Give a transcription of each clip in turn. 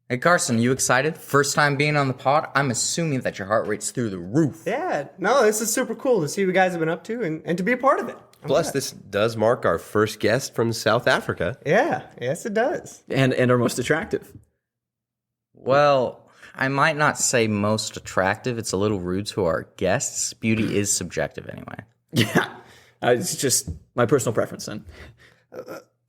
Hey, Carson, you excited? First time being on the pod? I'm assuming that your heart rate's through the roof. Yeah, no, this is super cool to see what you guys have been up to and to be a part of it. Plus, this does mark our first guest from South Africa. Yeah, yes, it does. And our most attractive. Well, I might not say most attractive. It's a little rude to our guests. Beauty is subjective anyway. Yeah, it's just my personal preference then.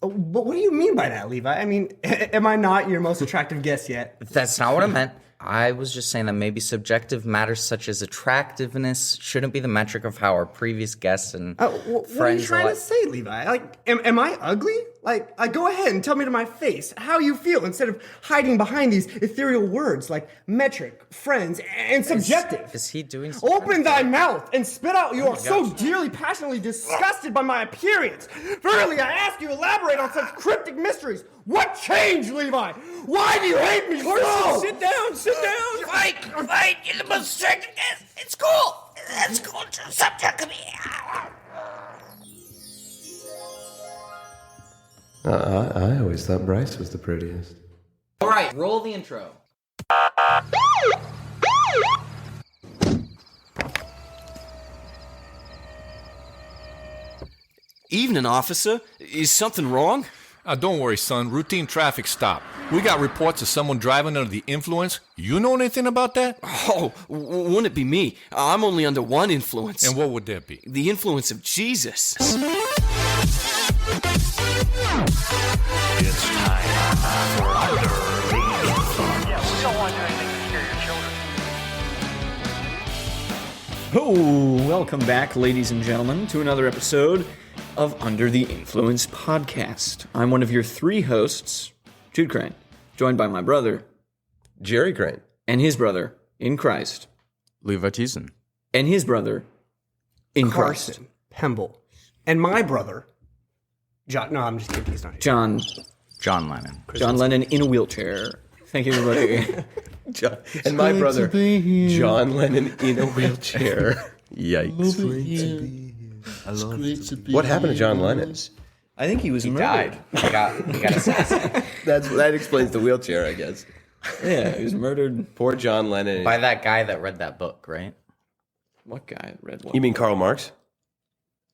But what do you mean by that, Levi? I mean, am I not your most attractive guest yet? That's not what I meant. I was just saying that maybe subjective matters such as attractiveness shouldn't be the metric of how our previous guests and What friends are you trying like. to say, Levi? Like, am I ugly? Like, go ahead and tell me to my face how you feel instead of hiding behind these ethereal words like metric, friends, and subjective. Is he doing something? Open thy mouth and spit out you are so dearly, passionately disgusted by my appearance. Verily, I ask you elaborate on such cryptic mysteries. What changed, Levi? Why do you hate me so? Sit down. Fight, you're the most attractive guest. It's cool. That's cool. Stop talking to me. I always thought Bryce was the prettiest. All right, roll the intro. Evening, officer. Is something wrong? Don't worry, son. Routine traffic stop. We got reports of someone driving under the influence. You know anything about that? Oh, wouldn't it be me? I'm only under one influence. And what would that be? The influence of Jesus. It's time for Under the Influence. Yeah, we don't want to do anything to scare your children. Oh, welcome back, ladies and gentlemen, to another episode of Under the Influence podcast. I'm one of your three hosts, Jude Crane, joined by my brother, Jerry Crane. and his brother in Christ, Levi Thiessen. and his brother in Christ, Carson Pemble. And my brother, John. No, I'm just kidding. He's not here. John Lennon. John Lennon in a wheelchair. Thank you, everybody. And my brother, John Lennon, in a wheelchair. Yikes. What happened to John Lennon? I think he was He murdered. died. He got assassinated. That explains the wheelchair, I guess. Yeah, he was murdered. Poor John Lennon. By that guy that read that book, right? What guy read what? You mean Karl Marx?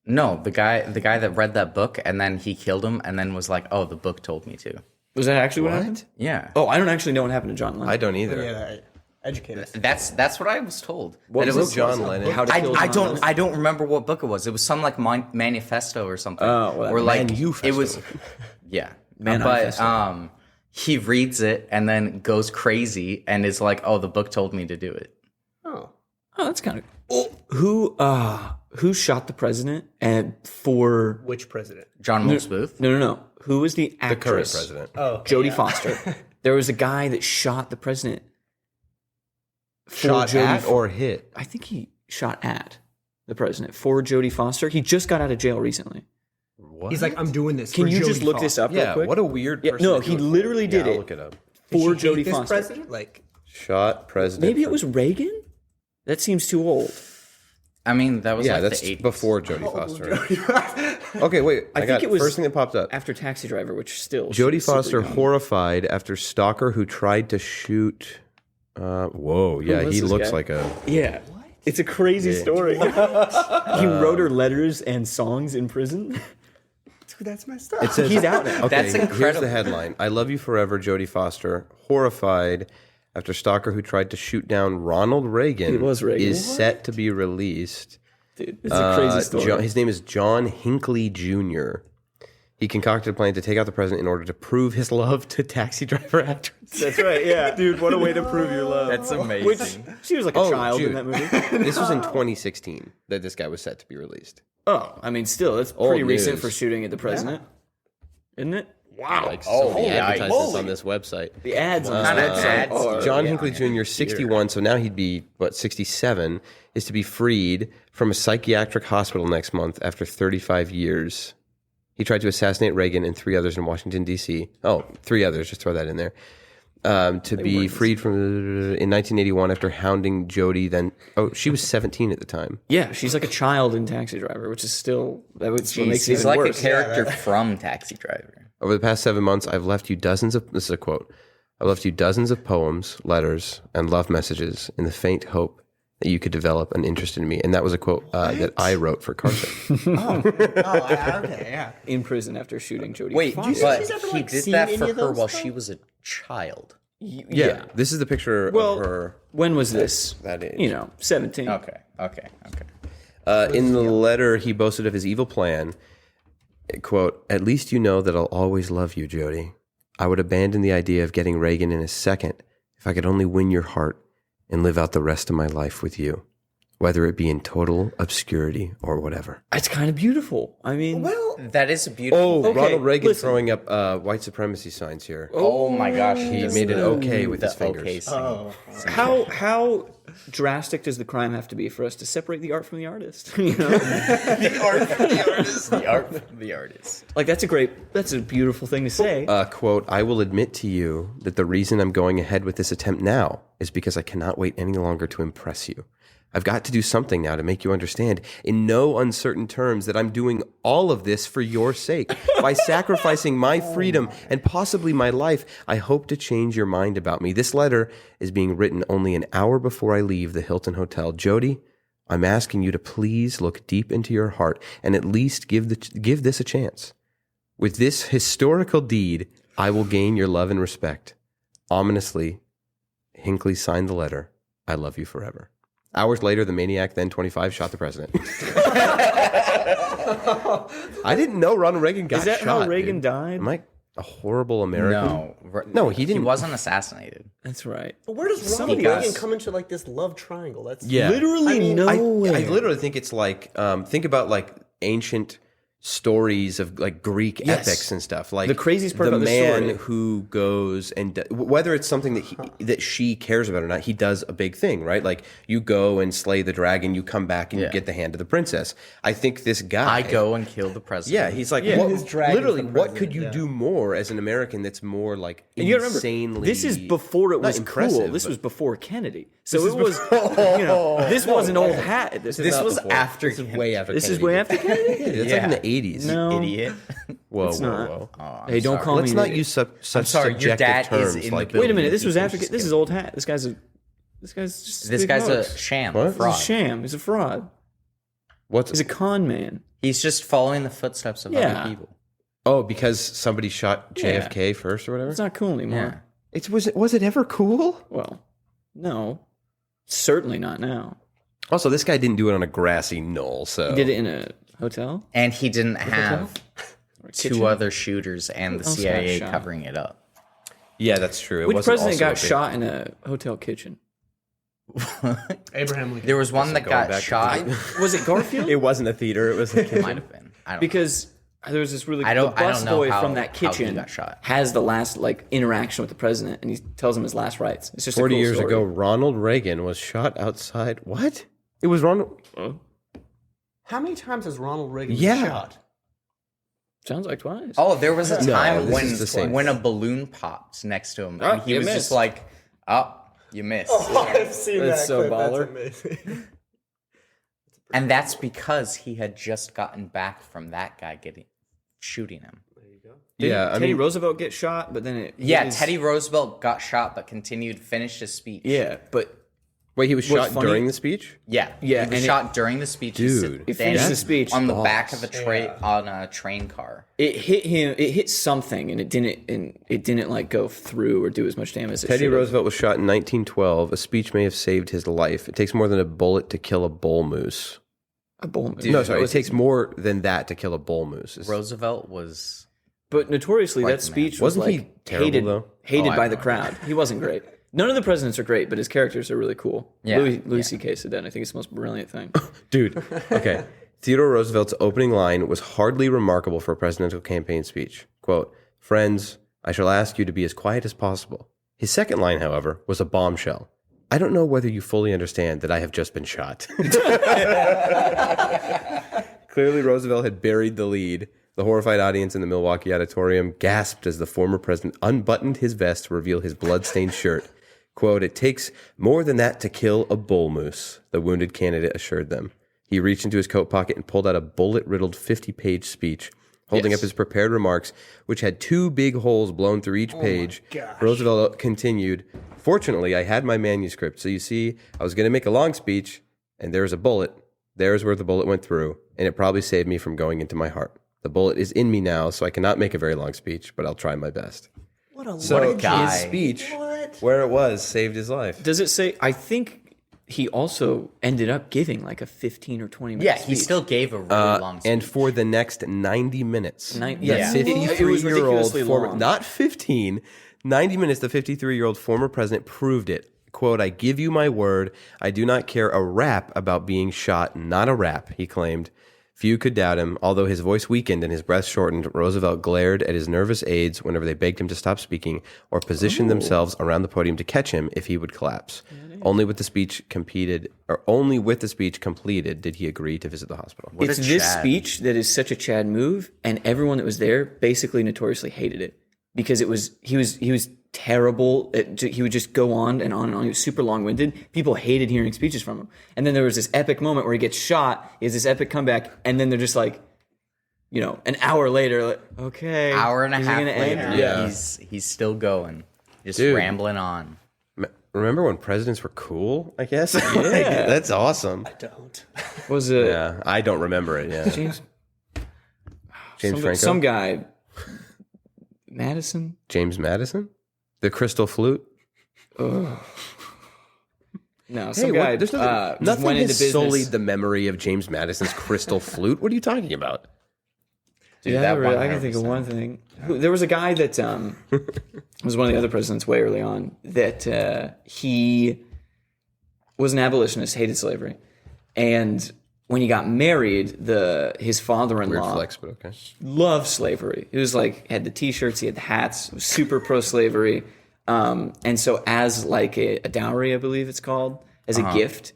No, the guy that read that book and then he killed him and then was like, "Oh, the book told me to." Was that actually what happened? Yeah. Oh, I don't actually know what happened to John Lennon. I don't either. Yeah, educate us. That's what I was told. What That was John Lennon? How to kill I John don't Lennon? I don't remember what book it was. It was some like manifesto or something. Oh, well, or like Manifesto. it was. Yeah, Manifesto. but he reads it and then goes crazy and is like, "Oh, the book told me to do it." Oh. Oh, that's kind of. Who shot the president and for Which president? John Wilkes Booth. No. Who was the actress? The current president. Oh, Jodie Foster. There was a guy that shot the president. for Shot Jodie at or hit? I think he shot at the president for Jodie Foster. He just got out of jail recently. What? He's like, I'm doing this. Can for you Jodie just look this Foster. up real Yeah, quick? what a weird Yeah, person. no, to he do it. literally did Yeah, it. I'll look it up. For Did she hate Jodie this Foster. president? Like, Shot president. Maybe it was Reagan? That seems too old. I mean, that was Yeah, like that's the 80s. before Jodie Foster. Okay, wait. I think got it was first thing that popped up. After Taxi Driver, which still... Jodie she's super Foster young. horrified after stalker who tried to shoot. Whoa, yeah, was he this looks guy? like a. Yeah. It's a crazy story. He wrote her letters and songs in prison. dude, that's messed up. It says He's out now. Okay, That's Here's incredible. the headline: "I love you forever, Jodie Foster." Horrified after stalker who tried to shoot down Ronald Reagan. It was Reagan. Is set to be released. Dude, it's a crazy story. His name is John Hinckley Jr. He concocted a plan to take out the president in order to prove his love to Taxi Driver actress. That's right, yeah. Dude, what a way to prove your love. That's amazing. Which, she was like a child Jude. in that movie. This was in 2016 that this guy was set to be released. Oh, I mean, still, that's Old pretty recent news. for shooting at the president. Isn't it? Wow. Like so many yeah. advertisements on this website. The ads on Kinda this website ads. are- John Hinckley Jr., 61, so now he'd be, 67, is to be freed from a psychiatric hospital next month after 35 years. He tried to assassinate Reagan and 3 others in Washington, D.C. Oh, 3 others, just throw that in there. To be freed from in 1981 after hounding Jodie. Then, she was 17 at the time. Yeah, she's like a child in Taxi Driver, which is still, that what makes it He's even like worse. a character from Taxi Driver. Over the past 7 months, I've left you dozens of, this is a quote, I left you dozens of poems, letters, and love messages in the faint hope that you could develop an interest in me. And that was a quote that I wrote for Carson. Okay, yeah. In prison after shooting Jodie Wait, Foster. but she's ever, he like, did seen that any for of her those while stuff? she was a child. Yeah, this is the picture Well, of her. when was this? That age. 17. Okay. In the letter, he boasted of his evil plan. Quote, at least you know that I'll always love you, Jody. I would abandon the idea of getting Reagan in a second if I could only win your heart and live out the rest of my life with you, whether it be in total obscurity or whatever. It's kind of beautiful. I mean, Well, That is a beautiful. Oh, Okay, Ronald Reagan listen. throwing up white supremacy signs here. Oh my gosh, He just made it the- okay with his the fingers. okay sign. how drastic does the crime have to be for us to separate the art from the artist? The art from the artist. The art from the artist. Like that's a beautiful thing to say. Quote, I will admit to you that the reason I'm going ahead with this attempt now is because I cannot wait any longer to impress you. I've got to do something now to make you understand in no uncertain terms that I'm doing all of this for your sake. By sacrificing my freedom and possibly my life, I hope to change your mind about me. This letter is being written only an hour before I leave the Hilton Hotel. Jody, I'm asking you to please look deep into your heart and at least give this a chance. With this historical deed, I will gain your love and respect. Ominously, Hinckley signed the letter. I love you forever. Hours later, the maniac, then 25, shot the president. I didn't know Ronald Reagan got shot. Is that how Reagan dude. died? Am I a horrible American? No, he didn't. He wasn't assassinated. That's right. where does Ronald Somebody Reagan else. come into like this love triangle? That's Yeah. Literally I nowhere. literally think it's like, think about like ancient stories of like Greek Yes. epics and stuff. Like The craziest part the about this man story- who goes and whether it's something that she cares about or not, he does a big thing, right? Like you go and slay the dragon, you come back and you Yeah. get the hand of the princess. I think this guy, I go and kill the president. yeah, he's like, Yeah, what, his dragon literally, for what could you president, do more as an American that's more like And you gotta insanely? remember, this is before it not was impressive, cool. This but- was before Kennedy. So it was, this wasn't old hat at this This time. was after. This is way after. This is Kennedy. way after Kennedy? Yeah, that's like in the 80s. No. Idiot. Whoa, It's whoa, not. whoa. Hey, don't call Let's me. not an use idiot. such sorry, your subjective dad is terms in the like. building. Wait a minute. This was equals after. This is old hat. This guy's just. This big guy's hoax. a sham, What? a He's a fraud. He's a sham. He's a fraud. What's He's a con man. He's just following the footsteps of Yeah. other people. Oh, because somebody shot JFK first or whatever. It's not cool anymore. Yeah. Was it ever cool? Well, no, certainly not now. Also, this guy didn't do it on a grassy knoll, so He did it in a hotel. And he didn't have Or a kitchen? two other shooters and the else got CIA shot? covering it up. Yeah, that's true. It Which wasn't president also got a big- shot in a hotel kitchen? Abraham Lincoln. There was one that going got back to shot. Was it Garfield? It wasn't a theater. It was a kitchen. Might have been. I don't know. Because there was this really I don't- the I don't know busboy how- from that how he kitchen got shot. has the last like interaction with the president, and he tells him his last rites. It's just 40 a cool years story. ago, Ronald Reagan was shot outside. What? It was Ronald. How many times has Ronald Reagan Yeah. been shot? Sounds like twice. Oh, there was a No, time this is the same. when a balloon popped next to him, Oh, and he you was missed. just like, "Oh, you missed." I've seen That's that so clip. baller. That's amazing. And that's because he had just gotten back from that guy shooting him. Didn't Yeah, I Teddy mean- Roosevelt get shot, but then it Yeah, his- Teddy Roosevelt got shot but finished his speech. Yeah, but Wait, he was What's shot funny- during the speech? Yeah, Yeah, He was and shot during the speech. Dude. He finished the speech. on the Boss. back of on a train car. it hit him. It hit something, and it didn't like go through or do as much damage as it Teddy should have. Roosevelt was shot in 1912. A speech may have saved his life. It takes more than a bullet to kill a bull moose. A bull moose. No, sorry. It takes more than that to kill a bull moose. Roosevelt was. But notoriously, Quite that the man. speech was Wasn't he like terrible, hated, though? hated I by don't the know. crowd. He wasn't great. None of the presidents are great, but his characters are really cool. Yeah, Louis yeah. C.K. said that. And I think it's the most brilliant thing. Dude, okay. Theodore Roosevelt's opening line was hardly remarkable for a presidential campaign speech. Quote, "Friends, I shall ask you to be as quiet as possible." His second line, however, was a bombshell. "I don't know whether you fully understand that I have just been shot." Clearly, Roosevelt had buried the lead. The horrified audience in the Milwaukee auditorium gasped as the former president unbuttoned his vest to reveal his blood-stained shirt. Quote, "It takes more than that to kill a bull moose," the wounded candidate assured them. He reached into his coat pocket and pulled out a bullet-riddled 50-page speech. Holding Yes. up his prepared remarks, which had 2 big holes blown through each page, Roosevelt continued, "Fortunately, I had my manuscript, so you see, I was going to make a long speech, and there's a bullet. There's where the bullet went through, and it probably saved me from going into my heart. The bullet is in me now, so I cannot make a very long speech, but I'll try my best." What a guy. His speech, where it was, saved his life. Does it say? I think he also ended up giving like a 15 or 20 minute Yeah, speech. he still gave a really long speech. And for the next 90 minutes, Yeah. the It was 53-year-old ridiculously former, long. not 15, 90 minutes, the 53-year-old former president proved it. Quote, "I give you my word, I do not care a rap about being shot, not a rap," he claimed. Few could doubt him. Although his voice weakened and his breath shortened, Roosevelt glared at his nervous aides whenever they begged him to stop speaking or positioned themselves around the podium to catch him if he would collapse. Only with the speech completed did he agree to visit the hospital. It's this speech that is such a Chad move, and everyone that was there basically notoriously hated it because he was terrible. He would just go on and on and on. He was super long-winded. People hated hearing speeches from him. And then there was this epic moment where he gets shot. He has this epic comeback, and then they're just like, an hour later, like, okay, hour and a is it half gonna later, end? Yeah. he's still going, just Dude. rambling on. Remember when presidents were cool, I guess? Yeah. That's awesome. Was it Yeah, I don't remember it, yeah. James Franco? Some guy, Madison. James Madison? The crystal flute? No, Hey, some guy. there's just nothing went into has business. sullied the memory of James Madison's crystal flute. What are you talking about? Yeah, that I can think of 100%. one thing. There was a guy that was one of the other presidents way early on that he was an abolitionist, hated slavery, and when he got married, his Weird father-in-law flex, but okay. loved slavery. He was like had the T-shirts, he had the hats, was super pro-slavery, and so as like a dowry, I believe it's called, as a gift,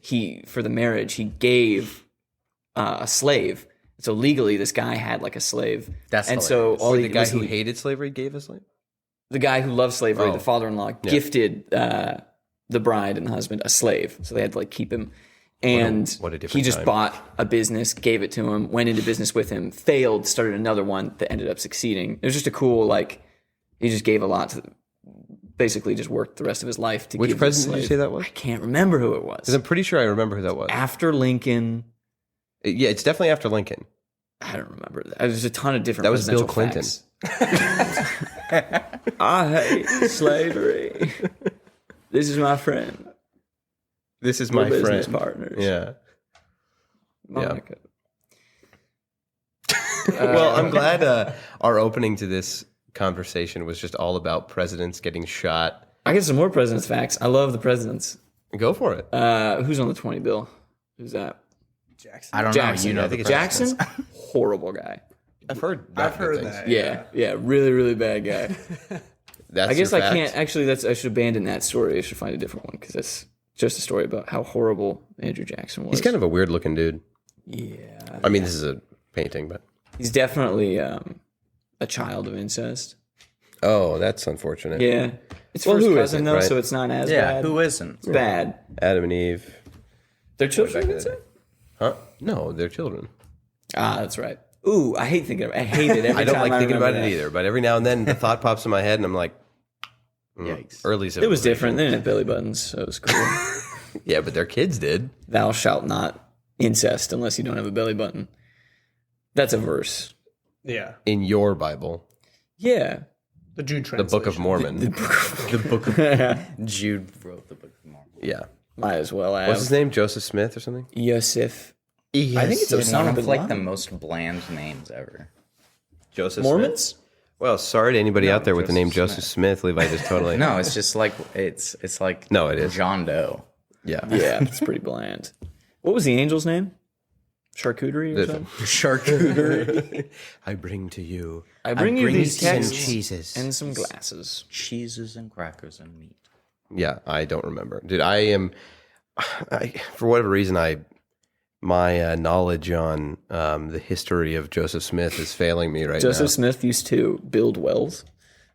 for the marriage, he gave a slave. So legally, this guy had like a slave. That's and so all The he guy was who hated slavery gave us like? the guy who loved slavery, the father-in-law, gifted the bride and the husband a slave. So they had to like keep him. And what a different he just time. bought a business, gave it to him, went into business with him, failed, started another one that ended up succeeding. It was just a cool, like, he just gave a lot to, basically just worked the rest of his life to Which give president did you say that was? I can't remember who it was. Because I'm pretty sure I remember who that was. After Lincoln, Yeah, it's definitely after Lincoln. I don't remember. There's a ton of different That was Bill presidential Clinton. facts. I hate slavery. This is my friend. This is We're my business friend. partners. Yeah. Monica. Well, I'm glad our opening to this conversation was just all about presidents getting shot. I get some more presidents facts. I love the presidents. Go for it. Who's on the 20 bill? Who's that? I don't Jackson. know. You know, I think the it's Jackson? Horrible guy. I've heard that. Yeah, really, really bad guy. That's I guess your I fact? can't actually. I should abandon that story. I should find a different one because that's just a story about how horrible Andrew Jackson was. He's kind of a weird looking dude. Yeah. I mean, this is a painting, but He's definitely a child of incest. oh, that's unfortunate. Yeah. It's Well, first who cousin isn't, though, right? so it's not as yeah, bad. who isn't? It's bad. Adam and Eve. They're children. back Of then. incest? Huh? No, they're children. Ah, that's right. Ooh, I hate thinking. I hate it. Every I don't time like thinking about remember it that. either, but every now and then the thought pops in my head, and I'm like, Yikes. early It was civilization. different. They didn't have belly buttons, so it was cool. Yeah, but their kids did. Thou shalt not incest unless you don't have a belly button. That's a verse. Yeah. In your Bible, Yeah. The Jude the Book of Mormon. The book of Jude wrote the book of Mormon. Yeah. Might as well have. What's his name? Joseph Smith or something? Yosef. I think it's It's one Osama of bin like the Laden. most bland names ever. Joseph Mormons? Smith? Well, sorry to anybody out there with the name Joseph Smith. Levi just totally. No, it's just like it's like No, it is. John Doe. Yeah. Yeah, it's pretty bland. What was the angel's name? Charcuterie or something? Charcuterie, I bring to you I bring you these some texts cheeses. and some glasses. cheeses and crackers and meat. Yeah, I don't remember. Dude, for whatever reason, my knowledge on the history of Joseph Smith is failing me right now. Joseph Smith used to build wells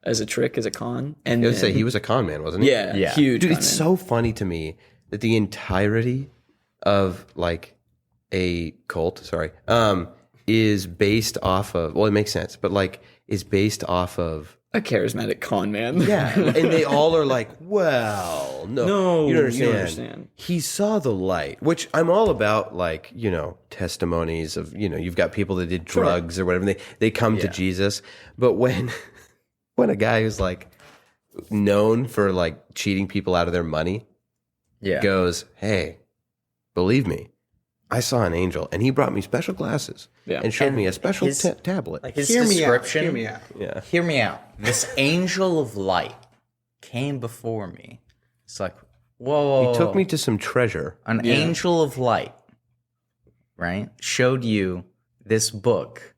as a trick, as a con. And I was gonna say then- he was a con man, wasn't he? yeah, huge. Dude, con it's man. so funny to me that the entirety of like a cult, is based off of, well, it makes sense, but like is based off of, A charismatic con man. yeah. And they all are like, well, no, You don't don't understand. He saw the light, which I'm all about, like, testimonies of, you've got people that did drugs or whatever, and they come to Jesus. But when a guy who's like known for like cheating people out of their money goes, hey, believe me, I saw an angel and he brought me special glasses and showed me a special tablet. Like, His hear description. me out. Yeah. Hear me out. This angel of light came before me. It's like, whoa. He took me to some treasure. An angel of light, right? Showed you this book,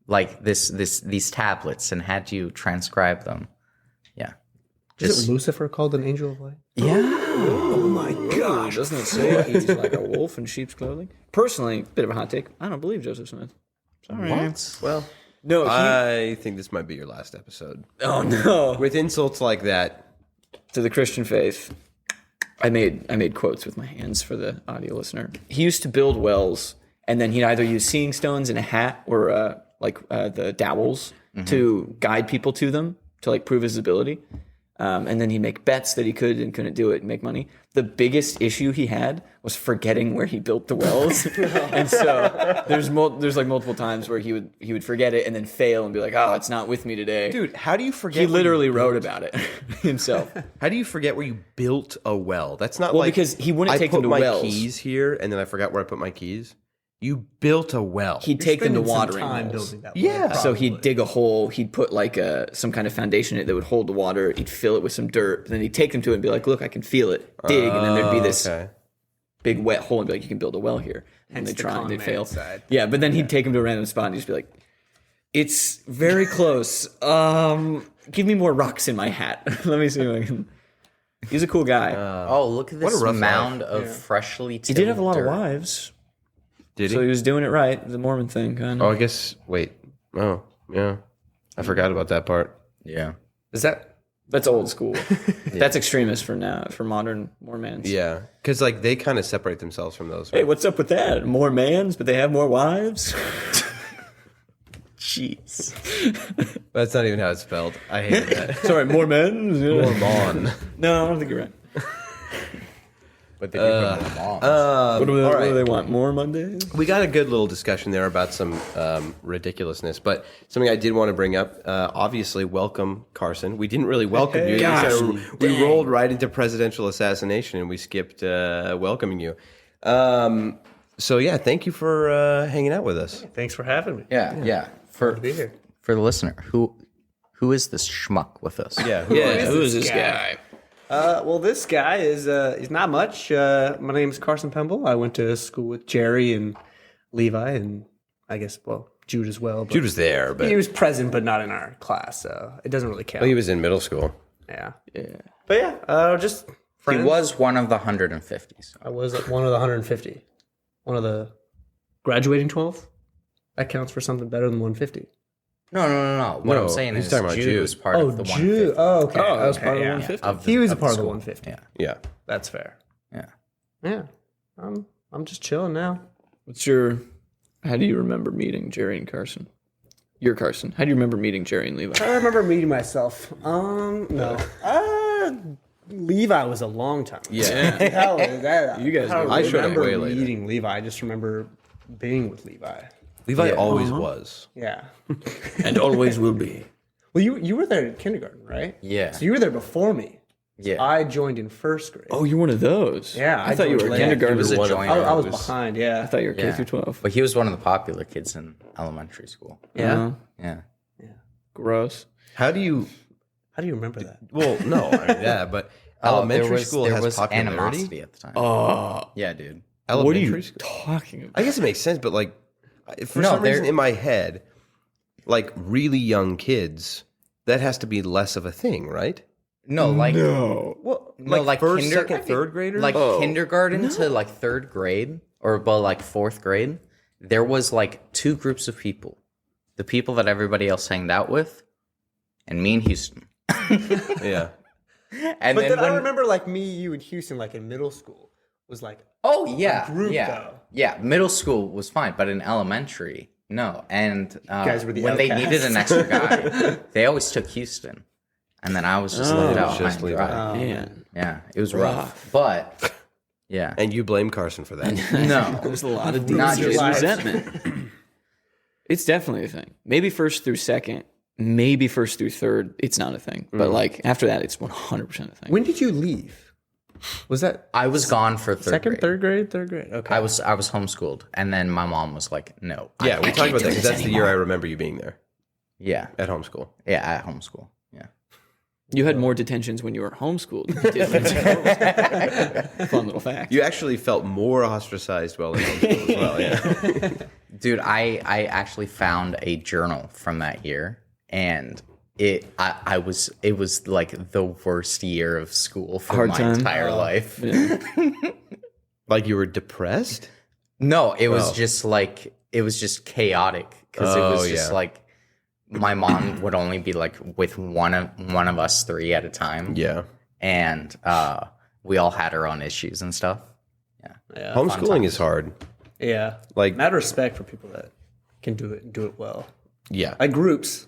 like these tablets, and had you transcribe them. Yeah. Is it Lucifer called an angel of light? Yeah. Oh my gosh. Doesn't it say he's like a wolf in sheep's clothing? Personally, bit of a hot take. I don't believe Joseph Smith. Sorry. What? Well, No, I think this might be your last episode. oh no. With insults like that. To the Christian faith, I made quotes with my hands for the audio listener. He used to build wells, and then he'd either use seeing stones in a hat or the dowels to guide people to them to like prove his ability. And then he'd make bets that he could and couldn't do it and make money. The biggest issue he had was forgetting where he built the wells, and so there's like multiple times where he would forget it and then fail and be like, "Oh, it's not with me today." Dude, how do you forget? He literally wrote about it himself. How do you forget where you built a well? That's not Well, like because he wouldn't I take put them to my wells. keys here and then I forgot where I put my keys. You built a well. He'd take them to watering time holes. building that. Yeah. So he'd dig a hole. He'd put like some kind of foundation in it that would hold the water. He'd fill it with some dirt. And then he'd take them to it and be like, "Look, I can feel it." Dig, and then there'd be this big wet hole and be like, "You can build a well here." And they try and they fail. Yeah, but then he'd take them to a random spot and just be like, "It's very close. Give me more rocks in my hat. Let me see if I can." He's a cool guy. Look at this rough mound of freshly he tilled did have a lot dirt. of wives, Did so he? he was doing it right. The Mormon thing, kind of. Oh, I guess. Wait. Oh, yeah. I forgot about that part. Yeah. Is that? That's old school. That's extremist for now, for modern Mormons. Yeah, because like they kind of separate themselves from those. Hey, what's up with that? More mans, but they have more wives? Jeez. That's not even how it's spelled. I hated that. Sorry, more men? Mormon. No, I don't think you're right. But they do put them on. What do all right. they want? More Mondays? We got a good little discussion there about some ridiculousness, but something I did want to bring up. Obviously, welcome, Carson. We didn't really welcome you. Gosh, We rolled right into presidential assassination, and we skipped welcoming you. So yeah, thank you for hanging out with us. Thanks for having me. Yeah. To be here. For the listener, who is this schmuck with us? Yeah, Who is this guy? Well, this guy is he's not much. My name is Carson Pemble. I went to school with Jerry and Levi, and I guess Jude as well. But Jude was there, but he was present, but not in our class, so it doesn't really count. he was in middle school. Yeah. But yeah, just He friends. was one of the 150s. I was one of the 150. One of the graduating 12. That counts for something better than 150. No. What No, I'm saying he's is talking about Jude Jude. was part of the 150. Jude. Oh, okay. I was Okay, part of the yeah. 150. He was a of part of the school. 150. Yeah. Yeah. That's fair. Yeah. Yeah. I'm just chilling now. How do you remember meeting Jerry and Carson? You're Carson. How do you remember meeting Jerry and Levi? I remember meeting myself. No. Levi was a long time ago. Yeah. Hell, that, You guys I don't I showed up remember way later. meeting Levi. I just remember being with Levi. Levi always was. Yeah. And always will be. Well, you were there in kindergarten, right? Yeah. So you were there before me. Yeah. I joined in first grade. Oh, you're one of those. Yeah, I thought you were joined a late. kindergarten. He was a one of joiner. I was It was- behind. Yeah. I thought you were K Yeah. through 12. But he was one of the popular kids in elementary school. Yeah. Yeah. Gross. How do you? How do you remember that? Well, no, I mean, yeah, but elementary school there has was popularity. animosity at the time. Oh, Yeah, dude. what are Elementary you school. talking about? I guess it makes sense, but like, for No, some reason they're- in my head, like really young kids, that has to be less of a thing, right? No, like Well, no, like first, second, third graders. like kindergarten to like third grade or well, like fourth grade. There was like two groups of people: the people that everybody else hanged out with, and me and Houston. yeah, And But then I when- remember like me, you, and Houston, like in middle school, was like oh yeah, group, yeah, though. yeah. Middle school was fine, but in elementary, No, and guys were the when they outcasts. needed an extra guy, they always took Houston, and then I was just left out just high and Levi. dry. Man. Yeah, it was rough, but yeah, And you blame Carson for that. no, There's a lot of Not deep just- resentment. It's definitely a thing. Maybe first through second, maybe first through third, it's not a thing. But like after that, it's 100% a thing. When did you leave? Was that I was gone for third grade. third grade? Third grade. Okay. I was homeschooled, and then my mom was like, "No, Yeah, we I talked can't about do that because this that's the year I remember you being there Yeah, at homeschool. yeah, at homeschool. Yeah, You had more detentions when you were homeschooled than you did when you were homeschooled. Fun little fact. You actually felt more ostracized while in homeschool as well. Yeah. dude, I actually found a journal from that year, and it was like the worst year of school for Hard my time. entire life. Like you were depressed? No, it was just like it was just chaotic because it was just yeah. like my mom would only be like with one of us three at a time. Yeah. And we all had our own issues and stuff. yeah. Homeschooling is hard. Yeah. Like- mad respect for people that can do it and do it well. Yeah. Like groups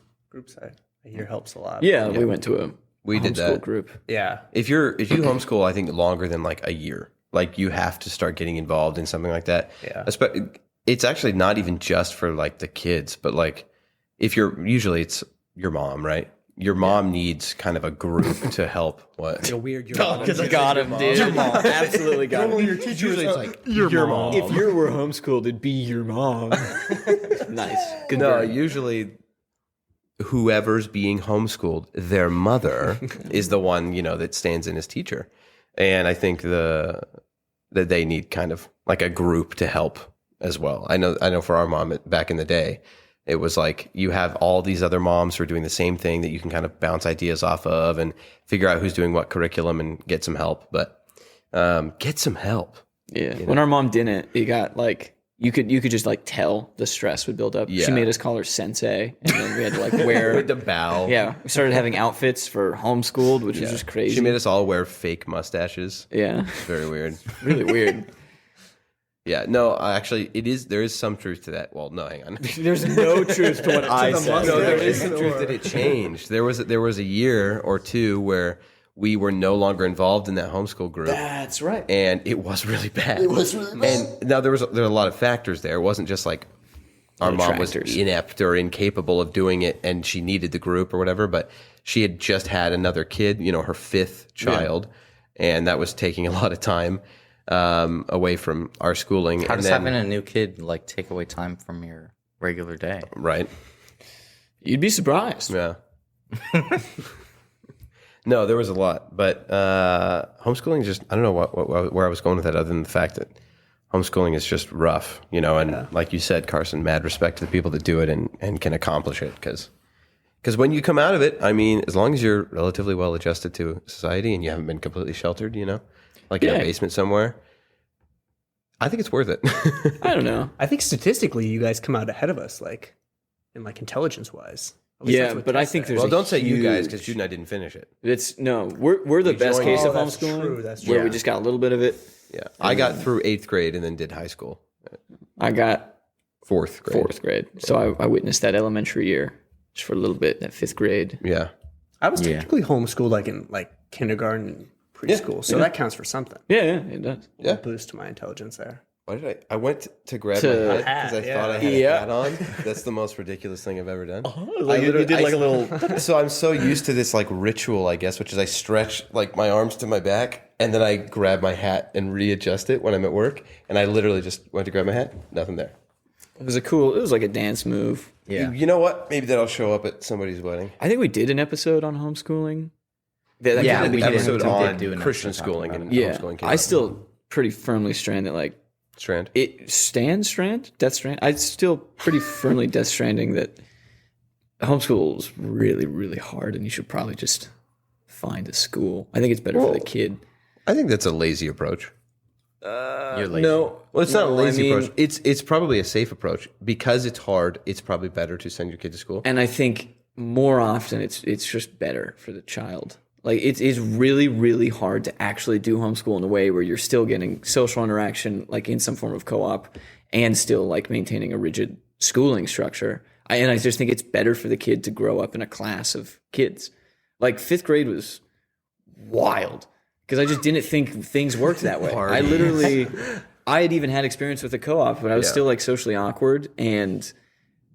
I hear helps a lot. Yeah, we went to a We did homeschool that. group. Yeah. If you homeschool, I think longer than like a year, like you have to start getting involved in something like that. Yeah. It's actually not even just for like the kids, but like if usually it's your mom, right? Your mom needs kind of a group to help. What? You're weird. You're Got him, dude. Absolutely got him. Normally your teacher Usually is it's like your mom. If you were homeschooled, it'd be your mom. Nice. Good No, burn. usually whoever's being homeschooled, their mother is the one, that stands in as teacher. And I think that they need kind of like a group to help as well. I know for our mom back in the day, it was like you have all these other moms who are doing the same thing that you can kind of bounce ideas off of and figure out who's doing what curriculum and get some help. But get some help. Yeah. When our mom didn't, it got like you could just like tell the stress would build up. Yeah. She made us call her sensei, and then we had to like wear With the bow. Yeah, we started having outfits for homeschooled, which was just crazy. She made us all wear fake mustaches. Yeah, It's very weird. really weird. Yeah, no, actually, there is some truth to that. Well, no, hang on. There's no truth to what I said. No, there is some truth that it changed. There was a year or two where we were no longer involved in that homeschool group. That's right. And it was really bad. It was really bad. And now there were a lot of factors there. It wasn't just like our mom was detractors. inept or incapable of doing it and she needed the group or whatever, but she had just had another kid, her fifth child, and that was taking a lot of time away from our schooling. How and does then, having a new kid like take away time from your regular day? right? You'd be surprised. Yeah. No, there was a lot, but homeschooling is just, I don't know where I was going with that other than the fact that homeschooling is just rough, and like you said, Carson, mad respect to the people that do it and can accomplish it because when you come out of it, I mean, as long as you're relatively well adjusted to society and you haven't been completely sheltered, like in a basement somewhere, I think it's worth it. I don't know. I think statistically, you guys come out ahead of us, like intelligence wise. Yeah, but I think there's Well, a don't say you guys huge- because Jude and I didn't finish it. We're the best joined- case of that's homeschooling. true, that's where true. we just got a little bit of it. Yeah, I got through 8th grade and then did high school. I got 4th grade. 4th grade, so I witnessed that elementary year just for a little bit. That 5th grade. Yeah. I was technically homeschooled like in kindergarten and preschool, so that counts for something. Yeah, it does. Yeah. Boost to my intelligence there. Why did I went to grab To- my hat because I thought I had a Yeah. hat on. That's the most ridiculous thing I've ever done. Like you did like a little. So I'm so used to this like ritual, I guess, which is I stretch like my arms to my back and then I grab my hat and readjust it when I'm at work. And I literally just went to grab my hat, nothing there. It was like a dance move. Yeah. You know what? Maybe that'll show up at somebody's wedding. I think we did an episode on homeschooling. Yeah, we we did did. an episode We did on do an Christian episode talking schooling about and Yeah, homeschooling. came I up. still pretty firmly strand that like Strand. Death Strand. I still pretty firmly Death Stranding that homeschool is really, really hard, and you should probably just find a school. I think it's better for the kid. I think that's a lazy approach. You're lazy. No, Well, it's not a no, lazy I mean- approach. It's probably a safe approach because it's hard. It's probably better to send your kid to school. and I think more often it's just better for the child. Like it's really, really hard to actually do homeschool in a way where you're still getting social interaction, like in some form of co-op, and still like maintaining a rigid schooling structure. And I just think it's better for the kid to grow up in a class of kids. Like 5th grade was wild because I just didn't think things worked that way. I had even had experience with a co-op, but I was still like socially awkward, and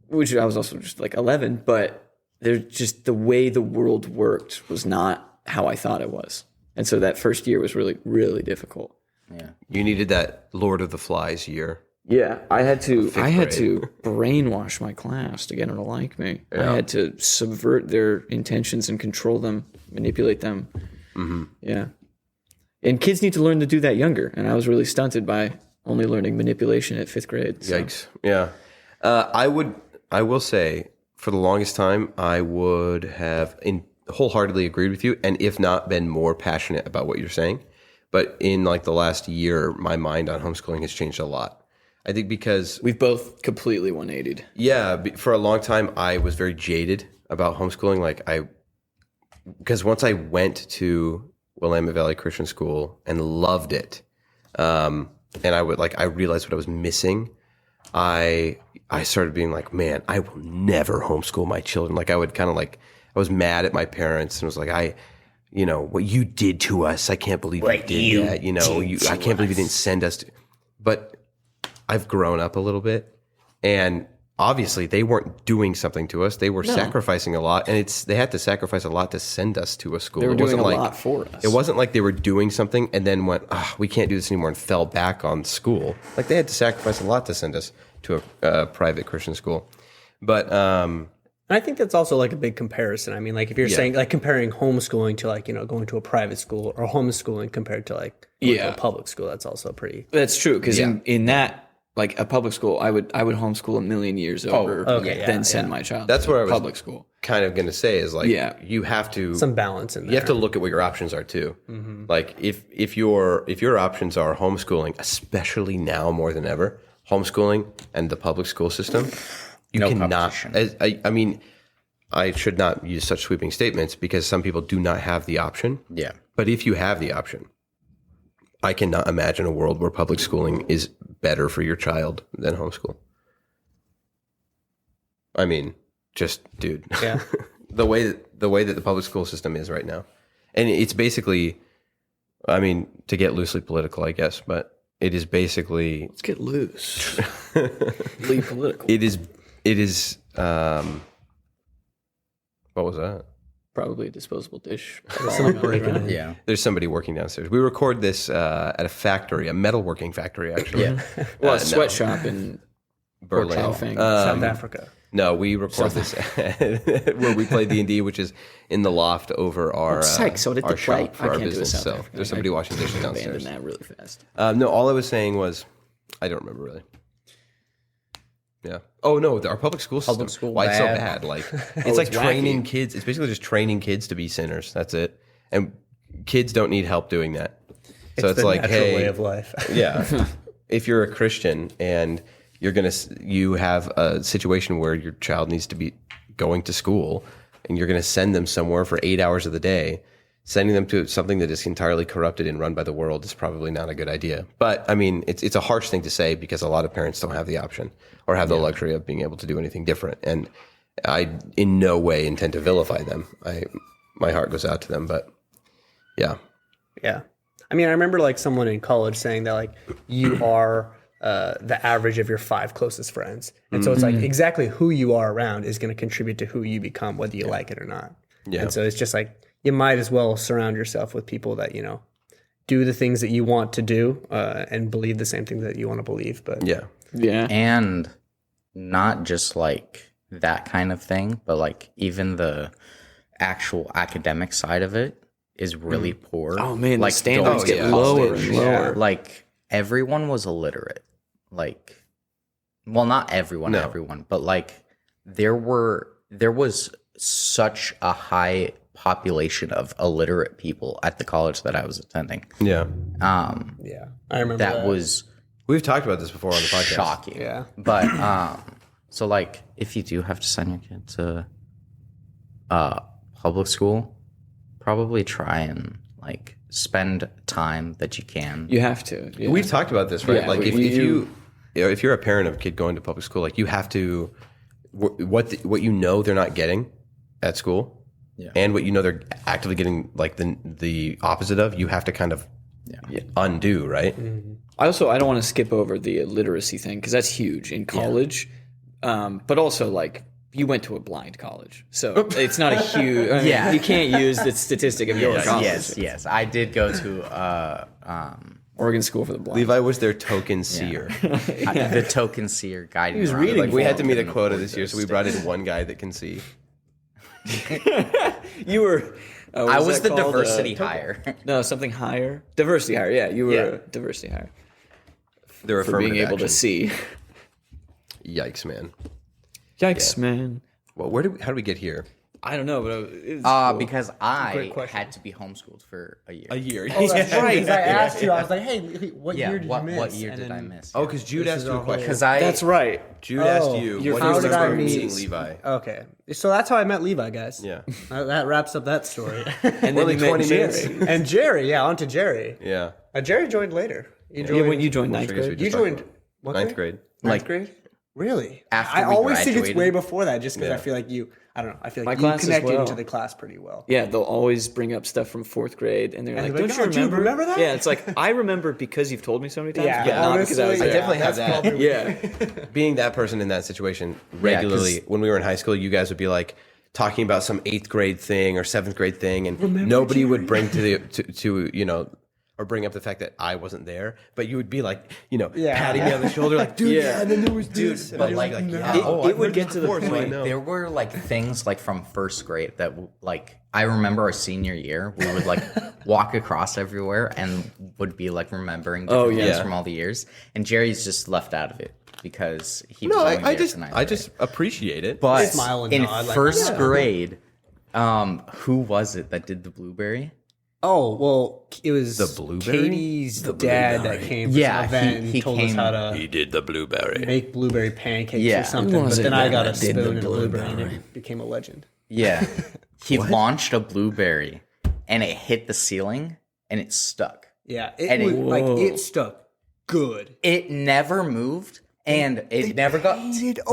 which I was also just like 11, but there's just the way the world worked was not how I thought it was. And so that first year was really, really difficult. Yeah. You needed that Lord of the Flies year. Yeah, I had to brainwash my class to get them to like me. Yeah. I had to subvert their intentions and control them, manipulate them. Mm-hmm. Yeah. And kids need to learn to do that younger. And I was really stunted by only learning manipulation at 5th grade. So. Yikes. Yeah. I will say, for the longest time, I would have wholeheartedly agreed with you, and if not, been more passionate about what you're saying. But in like the last year, my mind on homeschooling has changed a lot. I think because we've both completely 180'd. Yeah, for a long time I was very jaded about homeschooling. Because once I went to Willamette Valley Christian School and loved it, and I realized what I was missing. I started being like, man, I will never homeschool my children. Like I was mad at my parents and was like, what you did to us, I can't believe you did that. I can't believe you didn't send us to. But I've grown up a little bit, and obviously they weren't doing something to us. They were sacrificing a lot, and they had to sacrifice a lot to send us to a school. They were doing a lot for us. It wasn't like they were doing something and then went, we can't do this anymore, and fell back on school. Like they had to sacrifice a lot to send us to a private Christian school. But I think that's also like a big comparison. I mean, like if you're saying like comparing homeschooling to like, going to a private school, or homeschooling compared to like going to a public school, that's also pretty. That's true. Because in that, like a public school, I would homeschool a million years over than send my child to I was public school. Kind of going to say is like, you have to some balance in there. You have to look at what your options are too. Mm-hmm. Like if your options are homeschooling, especially now more than ever, homeschooling and the public school system, you cannot. I mean, I should not use such sweeping statements because some people do not have the option. Yeah. But if you have the option, I cannot imagine a world where public schooling is better for your child than homeschool. I mean, just dude. Yeah. the way that the public school system is right now. And it's basically, I mean, to get loosely political, I guess, but it is basically, let's get loose. Be political. It is what was that? Probably a disposable dish. Yeah. There's somebody working downstairs. We record this at a factory, a metalworking factory, actually. Yeah. Well, a sweatshop in Berlin. South Africa. No, we record this where we play D&D, which is in the loft over our shop for our business. So there's somebody washing dishes downstairs. Abandon that really fast. No, all I was saying was, I don't remember really. Yeah. Oh no, our public school system. Public school Why it's so bad? Like it's like training kids. It's basically just training kids to be sinners. That's it. And kids don't need help doing that. So it's the like, natural hey, way of life. Yeah. If you're a Christian and you have a situation where your child needs to be going to school and you're going to send them somewhere for 8 hours of the day, sending them to something that is entirely corrupted and run by the world is probably not a good idea. But I mean, it's a harsh thing to say because a lot of parents don't have the option or have the luxury of being able to do anything different. And I in no way intend to vilify them. My heart goes out to them, but yeah. Yeah. I mean, I remember like someone in college saying that like you are the average of your 5 closest friends. And so it's like exactly who you are around is going to contribute to who you become, whether you like it or not. Yeah. And so it's just like, you might as well surround yourself with people that, do the things that you want to do and believe the same things that you want to believe. But yeah. And not just like that kind of thing, but like even the actual academic side of it is really poor. Oh man, like the standards get lower and lower. Like everyone was illiterate. Like, well, not everyone, but like there was such a high population of illiterate people at the college that I was attending. Yeah. Yeah. I remember that was we've talked about this before on the podcast. Shocking. Yeah. But so like if you do have to send your kid to public school, probably try and like spend time that you can. You have to. Yeah. We've talked about this, right? Yeah, like if if you're a parent of a kid going to public school, like you have to what you know they're not getting at school, and what you know they're actively getting like the opposite of, you have to kind of undo, right? Mm-hmm. I don't want to skip over the literacy thing because that's huge in college, but also like you went to a blind college, so it's not a huge. I mean, you can't use the statistic of your college. Yes. I did go to Oregon School for the Blind. Levi was their token seer. the token seer guide. He was reading. Like we had to meet a quota this year, so we brought in one guy that can see. You were. I was the diversity hire. No, something higher. Diversity hire. Yeah, you were a diversity hire. They're For being able to see. Yikes, man. Yikes, man. Well, how do we get here? I don't know, but it was cool. Because I had to be homeschooled for a year. A year. Oh, that's right. Because I asked you, I was like, "Hey, what year did you miss?" What year did I miss? Oh, because Jude asked you a question. That's right. Jude asked you, what how do you did I remember meet meeting Levi? Okay, so that's how I met Levi, guys. Yeah. That wraps up that story. And then Only you met 20 Jerry. minutes. And Jerry, on to Jerry. Yeah. Jerry joined later. When you joined ninth I guess we grade. just You joined what Ninth grade. Ninth grade? Really? After I we always think it's graduated? way before that, just because Yeah. I feel like I don't know. I feel like My you class as connected well. into the class pretty well. Yeah, they'll always bring up stuff from fourth grade, and they're like, they're "Don't like, you "Oh, dude, remember that?" Yeah, it's like I remember because you've told me so many times, Yeah, but not because I was honestly, there. I definitely have that. probably- Yeah, Being that person in that situation regularly, when we were in high school, you guys would be like talking about some 8th grade thing or 7th grade thing, and nobody would bring to you know, or bring up the fact that I wasn't there, but you would be like, you know, patting me on the shoulder, like, dude, and then there was this. But like, it would get to the so I point. know. there were like things like from first grade that like I remember our senior year, we would like walk across everywhere and would be like remembering different things from all the years, and Jerry's just left out of it because he was only there to ninth I grade. just appreciate it. But Smile and in nod, like, first yeah. grade, who was it that did the blueberry? Oh, well, it was The blueberry? Katie's dad that came for Yeah, some event and he told us came- how to He did the blueberry. make blueberry pancakes Yeah. or something. Who was But it then I that got a did the spoon and a blueberry and it became a legend. Yeah. He launched a blueberry and it hit the ceiling and it stuck. Yeah, And it stuck good. It never moved and it never got.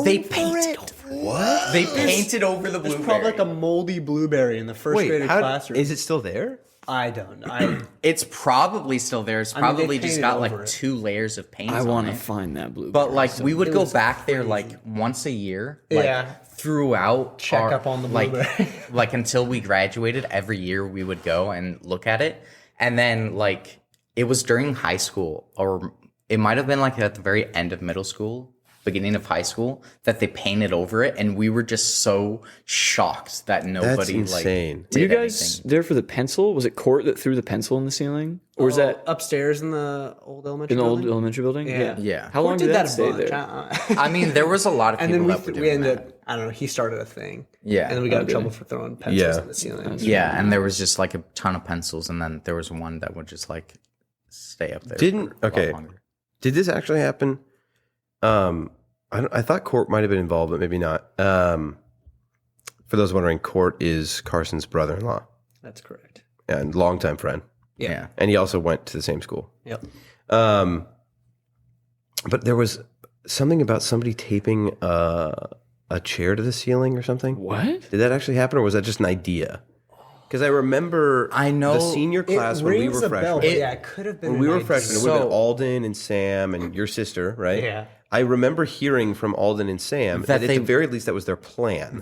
They painted over it. What? They painted over the There's blueberry. probably like a moldy blueberry in the first Wait, grade classroom. is it still there? I don't know. It's probably still there. It's mean, they probably just painted got over like it. 2 layers of paint. I want want to find that blue. But like we would go back there like once a year, like Yeah. throughout Check up on the blueberry. like until we graduated. Every year we would go and look at it, and then like it was during high school, or it might have been like at the very end of middle school, beginning of high school, that they painted over it, and we were just so shocked that nobody insane. like Were you did guys anything. there for the pencil? Was it Court that threw the pencil in the ceiling, or was that upstairs in the old elementary in the old building? elementary building? Yeah. Yeah. How long Court did that a stay bunch. there? I mean, there was a lot of And people then that were we doing ended that. up, I don't know, he started a thing. Yeah. And then we got in did trouble he? for throwing pencils Yeah. in the ceiling. Yeah, and there was just like a ton of pencils, and then there was one that would just like stay up there. Didn't- for a lot okay. longer. Did this actually happen? I thought Court might have been involved, but maybe not. For those wondering, Court is Carson's brother-in-law That's correct. and longtime friend, Yeah. and he also went to the same school. Yep. But there was something about somebody taping a chair to the ceiling or something. What? Did that actually happen, or was that just an idea? Because I remember, I know the senior class when we were a bell, freshmen. but yeah, it could have been When we an were idea. freshmen, it would have been So- Alden and Sam and your sister, right? Yeah. I remember hearing from Alden and Sam that, at the very least that was their plan.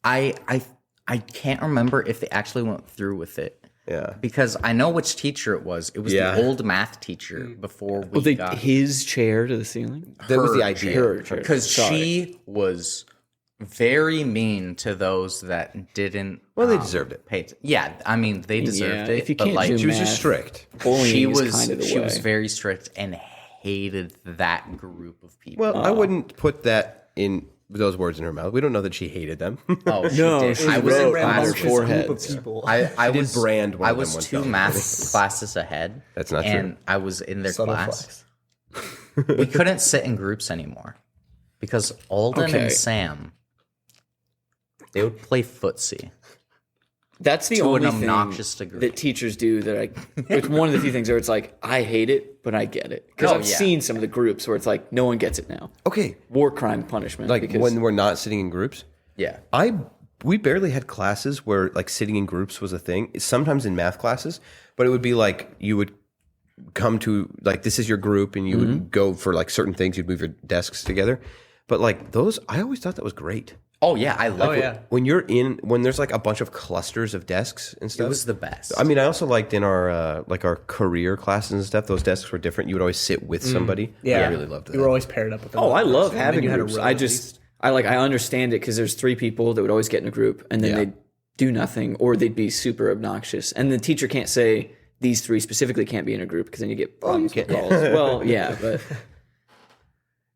I can't remember if they actually went through with it. Yeah. Because I know which teacher it was. It was Yeah. the old math teacher before we got his chair to the ceiling. That was the her idea. Her chair. because Sorry. she was very mean to those that didn't. Well, they deserved it. Pay yeah, I mean they deserved it. if you but can't like do She was just math, strict. bullying she is was kind of the she way. was very strict and hated that group of people. Well, I wouldn't put that in those words in her mouth. We don't know that she hated them. Oh, she No, did. she I was in wrote on class her with- forehead. Group of people. I did was brand one I of them was once, 2 though. math classes ahead. That's not true. And I was in their Subtle class. We couldn't sit in groups anymore because Alden Okay. and Sam they would play footsie. That's the To an only obnoxious thing degree. that teachers do it's one of the few things where it's like, I hate it, but I get it. Because Oh, I've yeah. seen some of the groups where it's like, no one gets it now. Okay. War crime punishment. Like because, when we're not sitting in groups. Yeah. We barely had classes where like sitting in groups was a thing. Sometimes in math classes, but it would be like you would come to like this is your group and you would go for like certain things. You'd move your desks together. But like those, I always thought that was great. Oh yeah, I love it. When there's like a bunch of clusters of desks and stuff. It was the best. I mean, I also liked in our like our career classes and stuff. Those desks were different. You would always sit with somebody. Yeah, I really loved that. You were always paired up with them. Oh, I love And then having you had a groups. row I at just, least. I understand it because there's 3 people that would always get in a group and then they'd do nothing or they'd be super obnoxious. And the teacher can't say these 3 specifically can't be in a group because then you get problems with calls. Well, yeah, but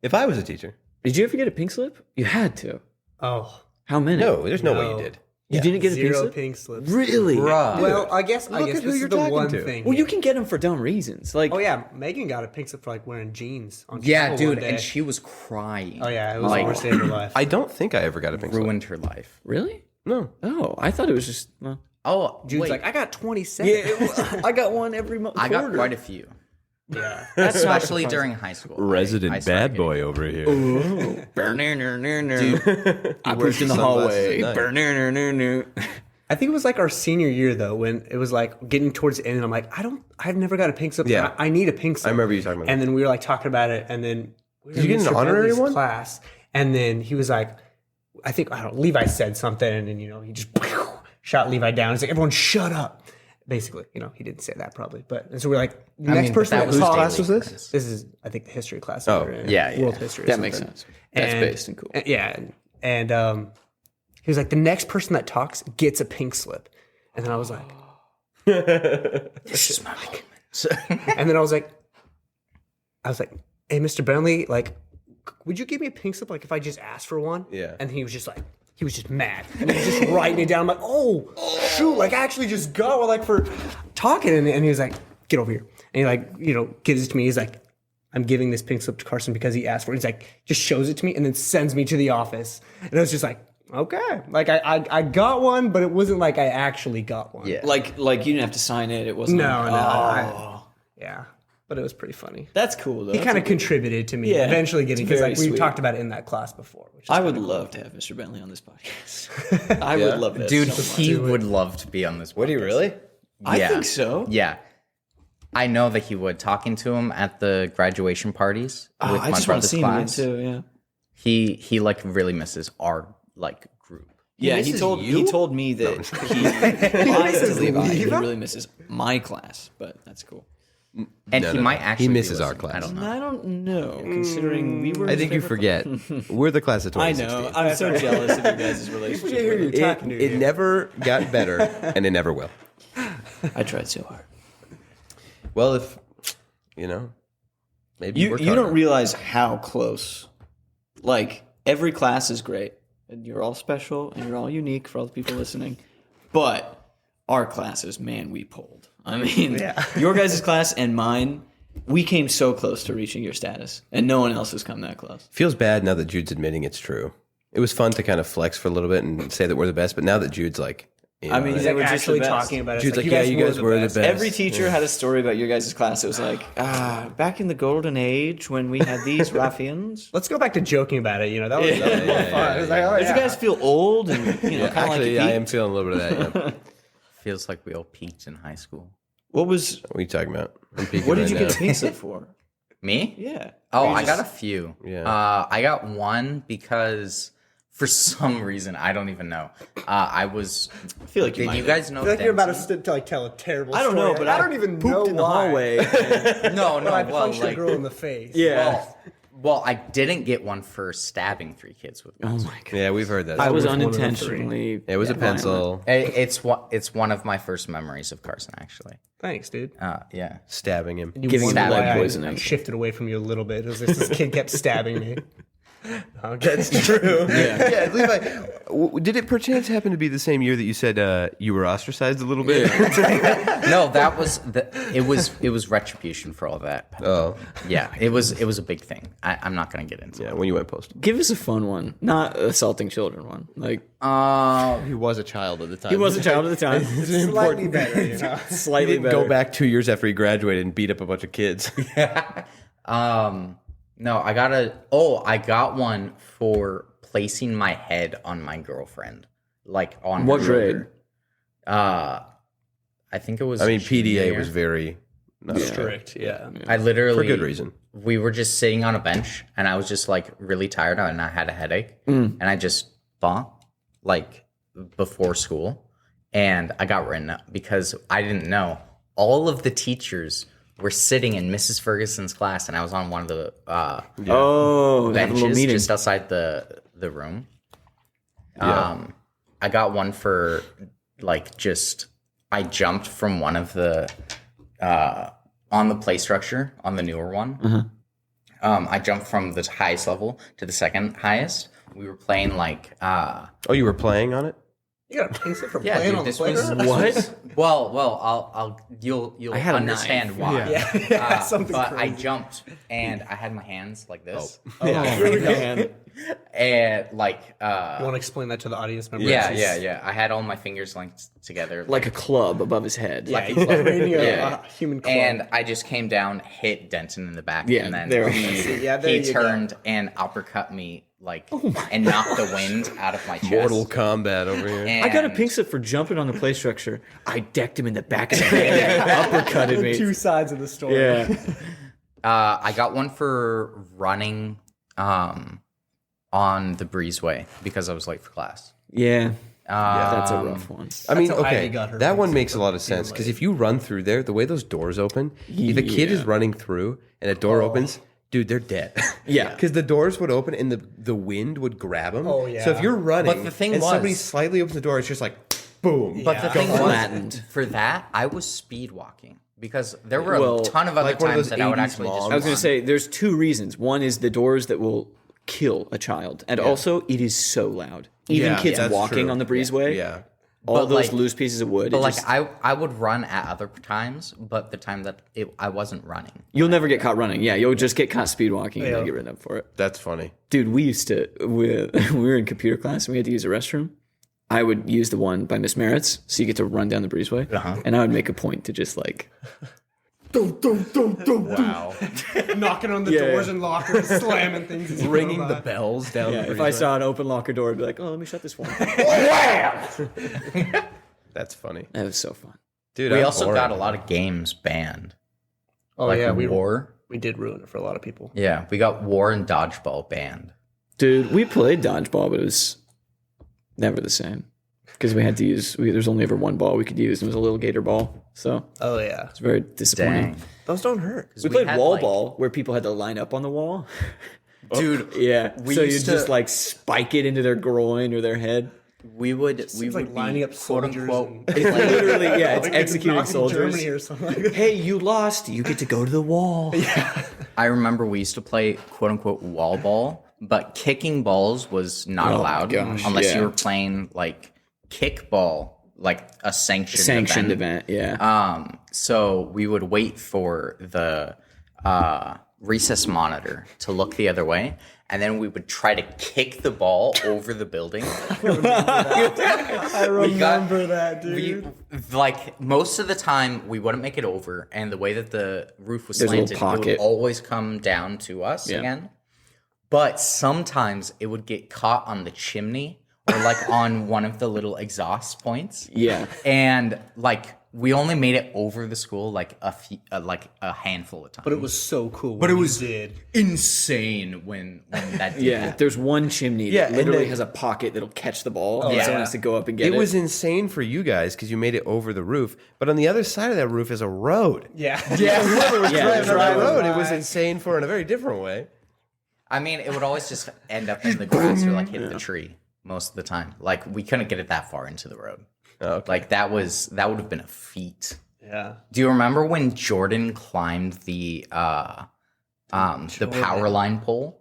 If I was a teacher, did you ever get a pink slip? You had to. Oh, How many? no, there's no way No. you did. You didn't get a pink zero slip? pink slips. Really? Bruh. Well, I guess at this who is you're the talking one to. thing. Well, you can get them for dumb reasons. Like, Oh yeah, Megan got a pink slip for like wearing jeans. On Yeah, camera dude, one day. and she was crying. Oh yeah, it was like, the worst day of her life. I don't think I ever got a pink slip. ruined her life. really? No. Oh, I thought it was just. Well, Oh, Jude's wait, like, I got 27. I got one every month. I got quite a few, Yeah. especially during high school. I started getting- over here. I pushed in the hallway. I think it was like our senior year though, when it was like getting towards the end, and I'm like, I've never got a pink slip. Yeah. I need a pink slip. I remember you talking about And then we were like talking about it, and then we were Did you in get an Mr. honorary Bentley's one? class, and then he was like, I don't know, Levi said something, and then he just shot Levi down. He's like, everyone shut up. Basically, he didn't say that probably, but and so we're like, the next but person that that was talks. class was this? This is, I think, the history class. Oh, we were in, yeah. world history. or That makes something. sense. That's And- based and cool. Yeah, and he was like, the next person that talks gets a pink slip, and then I was like, This is my moment. and then I was like, hey, Mr. Bentley, like, would you give me a pink slip, like, if I just asked for one? Yeah. And he was just like, he was just mad. And he was just writing it down. I'm like, oh, shoot, like, I actually just got one, like, for talking. And he was like, get over here. And he, like, gives it to me. He's like, I'm giving this pink slip to Carson because he asked for it. He's like, just shows it to me and then sends me to the office. And I was just like, okay. Like, I got one, but it wasn't like I actually got one. Yeah. Like you didn't have to sign it. It wasn't. No. Yeah. But it was pretty funny. That's cool though. He kind of contributed to me Yeah, eventually getting, it's because very like we sweet. talked about it in that class before. Which is I would love to have Mr. Bentley on this podcast. I would love that. Dude, so much. he would love to be on this. Would he podcast. really? I Yeah. think so. Yeah. I know that he would. Talking to him at the graduation parties with I my just want to brother's see him again class, too. Yeah. he like really misses our like group. Yeah, he misses told you? me that he misses Levi, he Levi? really misses my class, but that's cool. And No, he no, might no. actually He be misses our listening. I class. don't know. I don't know, considering we were. I his think you favorite forget. We're the class of I 2016. know. I'm so jealous of you guys' relationship. with him. It never got better, and it never will. I tried so hard. Well, if maybe You worked don't harder. realize how close. Like every class is great, and you're all special, and you're all unique for all the people listening. But our classes, man, we pulled. I mean, your guys' class and mine, we came so close to reaching your status, and no one else has come that close. Feels bad now that Jude's admitting it's true. It was fun to kind of flex for a little bit and say that we're the best, but now that Jude's like, I mean, He's they like were just actually the best. talking about it. Jude's It's like, yeah, you guys were the best. Every teacher had a story about your guys' class. It was like, back in the golden age when we had these ruffians. Let's go back to joking about it. That was more fun. It was like, oh, Did you guys feel old and kind of like Actually, you I peaked? am feeling a little bit of that. Yeah. Feels like we all peaked in high school. What was? What are you talking about? I'm peeking What did right you now. get a pink slip for? Me? Yeah. Oh, Or you I got a just- few. Yeah. I got one because for some reason I don't even know. I feel like you Did might you have. guys know? I feel like you're about dancing? to like tell a terrible I don't story. know, but I don't even know pooped in the why. hallway. No, But I well, punched a like, girl in the face. Yeah. well, I didn't get one for stabbing 3 kids with. Oh my god. Yeah, we've heard that. I was was one of the unintentionally. It was a pencil It's one of my first memories of Carson, actually. Thanks, dude. Yeah. stabbing him. You Giving wonder him why lead I poisoning. shifted away from you a little bit. It was just this kid kept stabbing me. That's true. Yeah, Levi. Did it perchance happen to be the same year that you said you were ostracized a little bit? No, that was it was retribution for all that. Oh, Yeah, it was a big thing. I'm not gonna get into yeah. it. When you went postal, Give us a fun one, not assaulting children one. Like he was a child at the time. he was a child at the time. Slightly better, you know. He Slightly didn't better. go back 2 years after he graduated and beat up a bunch of kids. No, I got one for placing my head on my girlfriend, like on What her grade? shoulder. I think it was. I mean, junior PDA year. was very Strict, yeah. I literally for good reason. We were just sitting on a bench, and I was just like really tired, and I had a headache, and I just thought like before school, and I got written up because I didn't know all of the teachers were sitting in Mrs. Ferguson's class, and I was on one of the Oh, they have a little benches meeting. just outside the room. Yeah. I got one for like just I jumped from one of the on the play structure on the newer one. I jumped from the highest level to the second highest. We were playing like Oh, you were playing on it? You got a piece of for yeah, playing dude, on the this was playground? What? well, you'll I had a understand knife. why. Yeah, something but I crazy. jumped and I had my hands like this, Here we go. and like You want to explain that to the audience members? yeah. I had all my fingers linked together, Like a club above his head. Yeah, he's creating Yeah. a human club. and I just came down, hit Denton in the back, Yeah, and then there- Yeah, there he you go. turned and uppercut me like and knocked the wind out of my chest. Mortal Kombat over here. And I got a pink slip for jumping on the play structure. I decked him in the back of the head, uppercutted me. Two sides of the story. Yeah. I got one for running on the breezeway because I was late for class. Yeah. That's a rough one. I mean, how Ivy okay, got her that one pink makes a slip lot of for being sense because late. if you run through there, the way those doors open, if a kid is running through and a door opens, dude, they're dead. Yeah. Because the doors would open and the wind would grab them. Oh, yeah. So if you're running But the thing and somebody was- slightly opens the door, it's just like, boom. But the thing Flattened. was, for that, I was speed walking because there were Well, a ton of other like one of times those that I would 80s actually just. moms. I was going run. to say, there's two reasons. One is the doors that will kill a child. And also, it is so loud. Even Yeah, kids that's walking true. on the breezeway, Yeah. all But, those like- loose pieces of wood. But it like just- I would run at other times, but the time that I wasn't running. you'll never get caught running. Yeah, you'll just get caught speed walking and then get written up for it. That's funny. Dude, we used to, we were in computer class and we had to use a restroom. I would use the one by Miss Merritt's, so you get to run down the breezeway. And I would make a point to just like, Wow. Knocking on the doors and lockers, slamming things. as you Ringing go the by. bells down yeah, the if I breezeway. saw an open locker door, I'd be like, oh, let me shut this one. That's funny. That was so fun. Dude, We I'm also boring. got a lot of games banned. Oh, Like yeah, War. we did ruin it for a lot of people. Yeah, we got War and Dodgeball banned. Dude, we played dodgeball, but it was never the same. Because we had to use, there's only ever one ball we could use, and it was a little gator ball. So Oh, yeah. it's very disappointing. Dang. Those don't hurt. We played had, wall like- ball, where people had to line up on the wall. Dude, Yeah. We So you used just to- like spike it into their groin or their head. we would It's like be, lining up quote soldiers. unquote and- Literally, yeah, it's like executing knocking soldiers. Germany or something like that. Hey, you lost. You get to go to the wall. I remember we used to play quote unquote wall ball, but kicking balls was not allowed gosh, unless yeah. you were playing like kickball, like a sanctioned Sanctioned event. yeah. So we would wait for the recess monitor to look the other way, and then we would try to kick the ball over the building. I remember that, dude. Like most of the time, we wouldn't make it over, and the way that the roof was There's a little slanted, it would pocket. always come down to us again. But sometimes it would get caught on the chimney or like on one of the little exhaust points. Yeah. And like we only made it over the school like a handful of times. But it was so cool. But when it you was did. insane when that did Yeah, happen. there's one chimney Yeah, that and literally then- has a pocket that'll catch the ball. and yeah. someone has to go up and get it. It was insane for you guys because you made it over the roof, but on the other side of that roof is a road. Yeah. Whoever was Yeah, driving on that driving road, it by. was insane for in a very different way. I mean, it would always just end up in the grass or like hit the tree most of the time. Like we couldn't get it that far into the road. Oh, okay. Like that would have been a feat. Yeah. Do you remember when Jordan climbed the power line pole?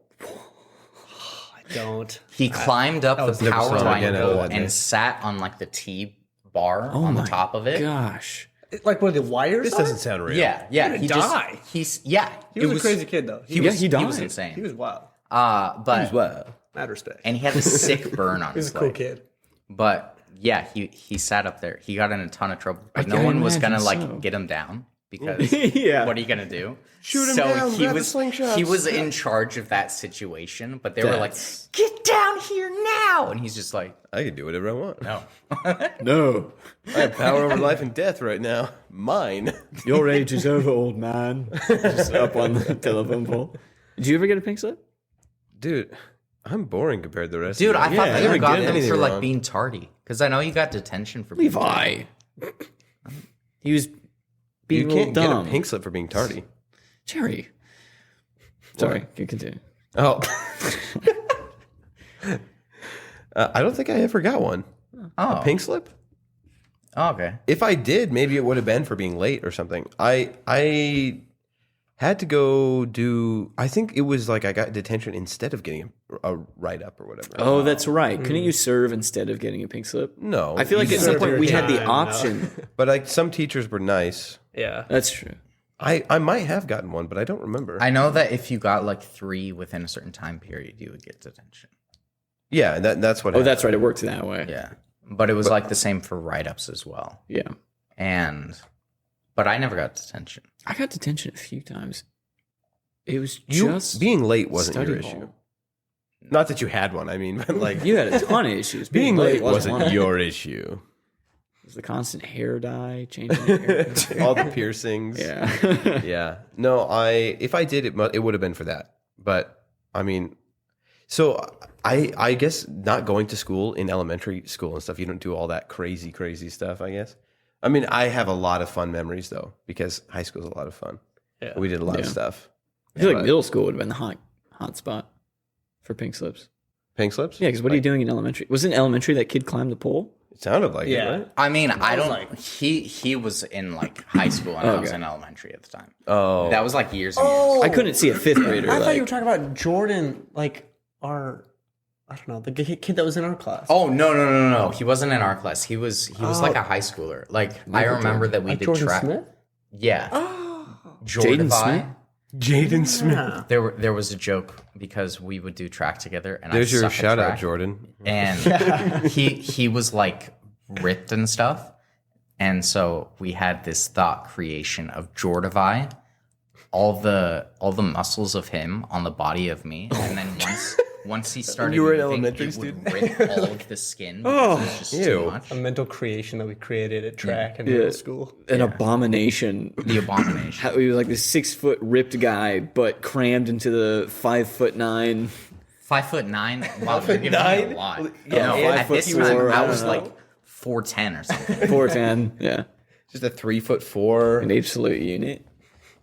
Don't. He climbed up the never power saw him line again pole after that day. and sat on like the T bar Oh on the my top of it. Gosh. Like, what are the wires? This on doesn't it? sound real. Yeah, yeah. He He just- die. He was a crazy kid, though. He was died. insane. He was wild. But Mad respect. and he had this sick burn on He was his a cool leg. kid. But yeah, he sat up there. He got in a ton of trouble, but no can one was gonna imagine like so. get him down because Yeah. what are you gonna do? Shoot him so down, he grab the was slingshots. he was in charge of that situation, but they were like, That's- "Get down here now!" And he's just like, I can do whatever I want. "No." No. I have power over life and death right now. Mine. Your age is over, old man. Just up on the telephone pole. Did you ever get a pink slip? Dude, I'm boring compared to the rest Dude, of I you. thought I that never you got did them anything for like wrong. being tardy because I know you got detention for being tardy. Levi. He was You being a little can't get dumb. a pink slip for being tardy. Jerry. Sorry, can continue. Oh. I don't think I ever got one. Oh, A pink slip? Oh, okay. If I did, maybe it would have been for being late or something. I had to go do. I think it was like I got detention instead of getting a write up or whatever. Oh, that's right. Couldn't you serve instead of getting a pink slip? No, I feel like you at some served point your we had the time, no. option. But like some teachers were nice. Yeah. That's true. I might have gotten one, but I don't remember. I know that if you got like 3 within a certain time period, you would get detention. Yeah, that's what. Oh, happened. that's right. It worked that way. Yeah, but it was like the same for write-ups as well. Yeah. But I never got detention. I got detention a few times. It was You just being late wasn't study your hall. issue. Not that you had one. I mean, but like You had a ton of issues. being late one wasn't of them. your issue. It was the constant hair dye, changing the hair. All the piercings. Yeah. Yeah. No, if I did, it would have been for that. But I mean, so I guess not going to school in elementary school and stuff, you don't do all that crazy stuff, I guess. I mean, I have a lot of fun memories though, because high school is a lot of fun. Yeah. We did a lot of Yeah. stuff. I feel like But- middle school would have been the hot spot for pink slips. Pink slips? Yeah, because what are you doing in elementary? Was it in elementary that kid climbed the pole? It sounded like it, Yeah. right? I mean, I don't. He was in like high school and I was Okay. in elementary at the time. Oh. That was like years and years. I couldn't see a fifth grader. I thought you were like, talking about Jordan, like I don't know, the kid that was in our class. Oh no! He wasn't in our class. He was like a high schooler. Like I remember that we like did Jordan track. Smith? Yeah. Jaden Jordan Smith? Jaden Smith. There was a joke because we would do track together, and There's I your suck at shout out, track. Jordan. And he was like ripped and stuff, and so we had this thought creation of Jordavai, all the muscles of him on the body of me, and then once he started You were an moving, elementary it would student? rip all of the skin because it was just ew. too much. A mental creation that we created at track in middle school. an abomination. The abomination. How, he was like this 6 foot ripped guy, but crammed into the 5'9". 5'9". Wow, you're giving me a lot. Yeah, no, and at this 5'4", time I I don't was know. like 4'10" or something. 4'10". Yeah. Just a 3'4". An absolute unit.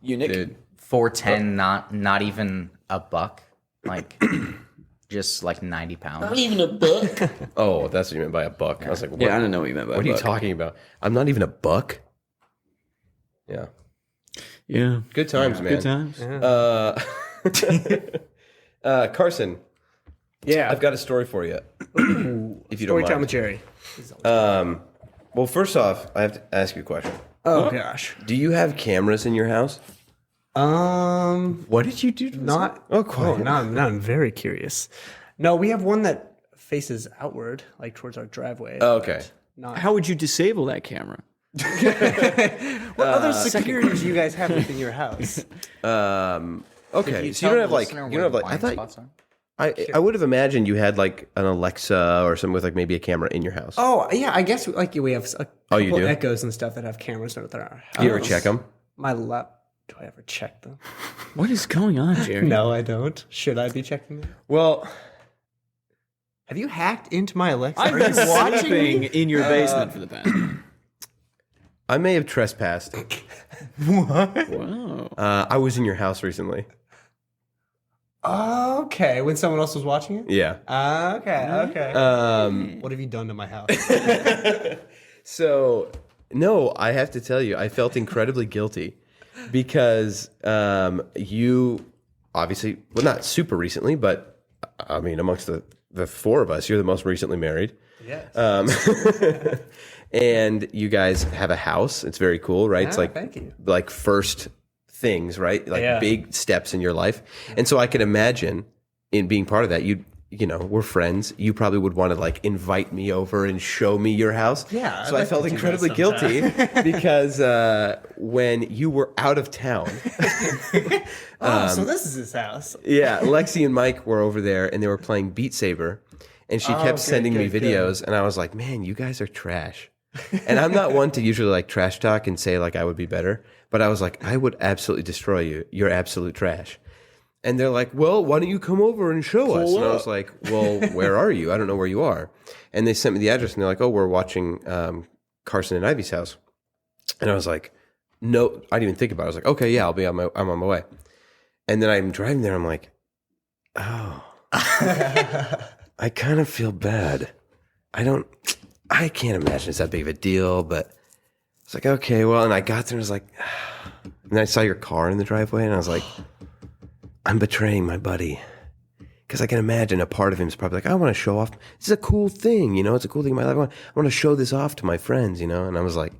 Eunuch. Dude. 4'10", not even a buck, like just like 90 pounds. even a buck. Oh, that's what you meant by a buck. I was like, what, Yeah, I don't know what you meant by what are you buck. talking about? I'm not even a buck. Yeah. Yeah. Good times, man. Good times. Carson, Yeah. I've got a story for you. If you don't Story time with mind. Jerry. Well, first off, I have to ask you a question. Oh gosh. Do you have cameras in your house? What did you do? not quiet. now I'm very curious. No, we have one that faces outward, like towards our driveway. Oh, okay. Not How would you disable that camera? what other securities do you guys have within your house? Okay. So you don't have like I thought I would have imagined you had like an Alexa or something with like maybe a camera in your house. Oh yeah, I guess like we have a Oh, you couple do? Echoes and stuff that have cameras in our house. You ever check them? My lap. Do I ever check them? What is going on, Jerry? No, I don't. Should I be checking them? Well, Have you hacked into my Alexa? I've Are been you watching sleeping me? in your basement for the past. I may have trespassed. Wow. I was in your house recently. Okay, when someone else was watching it. Yeah. Okay. What have you done to my house? So, no, I have to tell you, I felt incredibly guilty because you obviously, well, not super recently, but I mean, amongst the four of us, you're the most recently married. Yes. And you guys have a house. It's very cool, right? It's like, thank you. like first things, right? Like Yeah. big steps in your life. And so I can imagine in being part of that, you know, we're friends. You probably would want to like invite me over and show me your house. Yeah, So I'd I like felt to do incredibly that guilty because when you were out of town, So this is his house. yeah, Lexi and Mike were over there and they were playing Beat Saber. And she kept sending me videos. And I was like, man, you guys are trash. And I'm not one to usually like trash talk and say like I would be better. But I was like, I would absolutely destroy you. You're absolute trash. And they're like, well, why don't you come over and show us? And I was like, well, where are you? I don't know where you are. And they sent me the address and they're like, oh, we're watching Carson and Ivy's house. And I was like, no, I didn't even think about it. I was like, okay, yeah, I'm on my way. And then I'm driving there. I'm like, oh, I kind of feel bad. I can't imagine it's that big of a deal, but it's like, okay, well, and I got there and I was like, and then I saw your car in the driveway and I was like, I'm betraying my buddy. Because I can imagine a part of him is probably like, I want to show off. This is a cool thing, you know, it's a cool thing in my life. I want to show this off to my friends, you know, and I was like,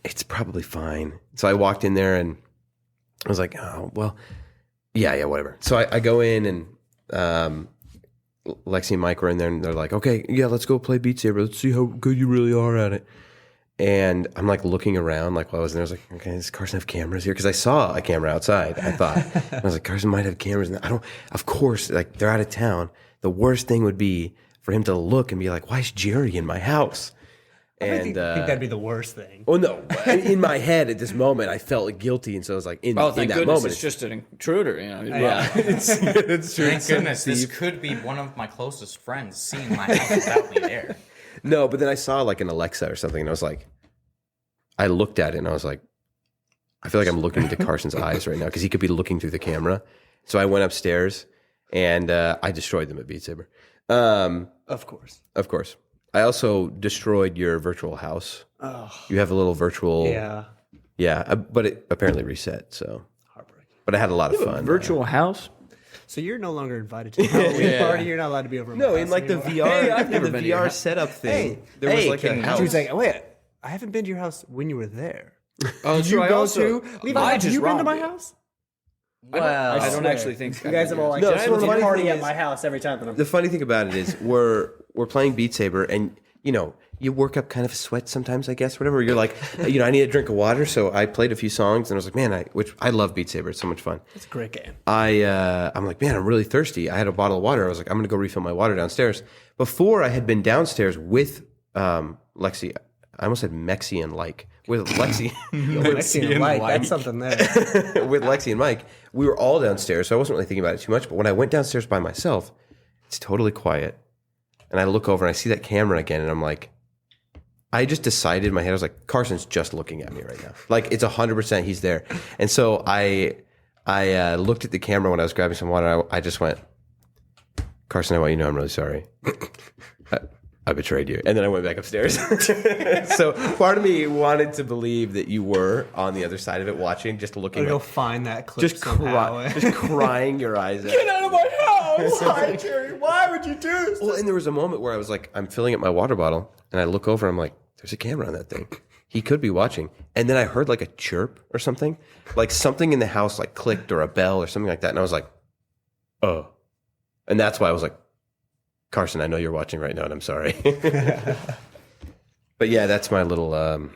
it's probably fine. So I walked in there and I was like, oh, well, yeah, whatever. So I go in and Lexi and Mike were in there and they're like, okay, yeah, let's go play Beat Saber. Let's see how good you really are at it. And I'm like looking around, like while I was in there, I was like, okay, does Carson have cameras here? Because I saw a camera outside, I thought. I was like, Carson might have cameras. And of course, like they're out of town. The worst thing would be for him to look and be like, why is Jerry in my house? And I think that'd be the worst thing. Oh, no. In my head at this moment, I felt guilty. And so I was like, in thank that goodness moment. it's just an intruder. You know? Yeah, it's true. Thank goodness, this could be one of my closest friends seeing my house without me there. No, but then I saw like an Alexa or something, and I was like, I looked at it, and I was like, I feel like I'm looking into Carson's eyes right now because he could be looking through the camera. So I went upstairs, and I destroyed them at Beat Saber. Of course. Of course. I also destroyed your virtual house. Oh. You have a little virtual... Yeah. But it apparently reset, so... Heartbreak. But I had a lot of fun. Virtual house? So you're no longer invited to the Halloween party. You're not allowed to be over. No, in like the VR, Hey, I've never the been to your VR house. setup thing. There was like a house. She was like, wait, I haven't been to your house when you were there. Oh, Did you go to? Levi, I have just you been to robbed my it. house? Well, I don't swear. actually think You guys have all like, No, I so have the a funny party thing at is- my house every time that I'm. The funny thing about it is we're playing Beat Saber, and you know you work up kind of a sweat sometimes, I guess, whatever. You're like, you know, I need a drink of water, so I played a few songs, and I was like, man, which I love Beat Saber. It's so much fun. It's a great game. I'm like, man, I'm really thirsty. I had a bottle of water. I was like, I'm gonna go refill my water downstairs. Before I had been downstairs with Lexi. I almost said Mexian like with Lexi. Mexican light, that's something there. With Lexi and Mike, we were all downstairs, so I wasn't really thinking about it too much. But when I went downstairs by myself, it's totally quiet. And I look over and I see that camera again, and I'm like, I just decided in my head, I was like, Carson's just looking at me right now. Like, it's 100% he's there. And so I looked at the camera when I was grabbing some water. I just went, Carson, I want you to know I'm really sorry. I betrayed you. And then I went back upstairs. So part of me wanted to believe that you were on the other side of it watching, just looking. I'm gonna go find that clip somehow. just crying your eyes out. Get out of my house! Why, Jerry? Why would you do this? Well, and there was a moment where I was like, I'm filling up my water bottle, and I look over, and I'm like, there's a camera on that thing. He could be watching. And then I heard like a chirp or something. Like something in the house like clicked or a bell or something like that. And I was like, oh. And that's why I was like, Carson, I know you're watching right now, and I'm sorry. But yeah, that's my little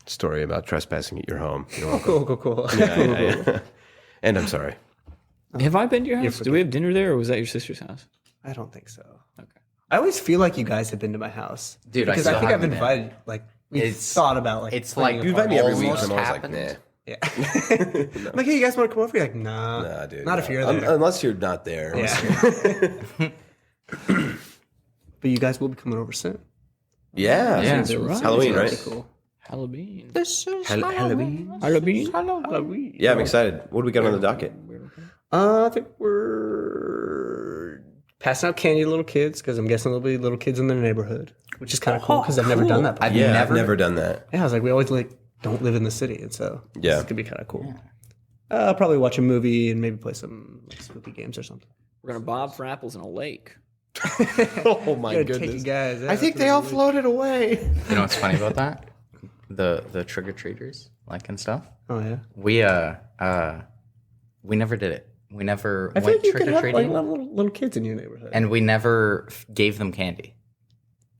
story about trespassing at your home. You're welcome. Cool. Yeah. And I'm sorry. Have I been to your house? Do we have dinner there, or was that your sister's house? I don't think so. Okay. I always feel like you guys have been to my house, Dude, I because I still think I've haven't been. invited. Like we've It's- thought about like. it's playing like a You invite me every party. week, Almost and I'm always like, happened. nah. Yeah. I'm like, hey, you guys want to come over? You're like, nah, Nah, dude. not if you're there. Unless you're not there. Yeah. But you guys will be coming over soon. Yeah. Yeah, It's that's right. Halloween, right? Pretty cool. Halloween. Halloween. Halloween. Halloween. Yeah, I'm excited. What do we got on the docket? I think we're passing out candy to little kids because I'm guessing there'll be little kids in their neighborhood, which is kind of cool because I've never done that before. I've Yeah, I've never never done that. Yeah, I was like, we always like don't live in the city, and so Yeah. this could be kind of cool. I'll probably watch a movie and maybe play some like spooky games or something. We're gonna bob for apples in a lake. Oh my Gotta take goodness! you guys I out think for they the all week. floated away. You know what's funny about that? The trick or treaters, like and stuff. Oh yeah. We never did it. We never I feel went like you trick could or have like treating, little kids in your neighborhood. and we never gave them candy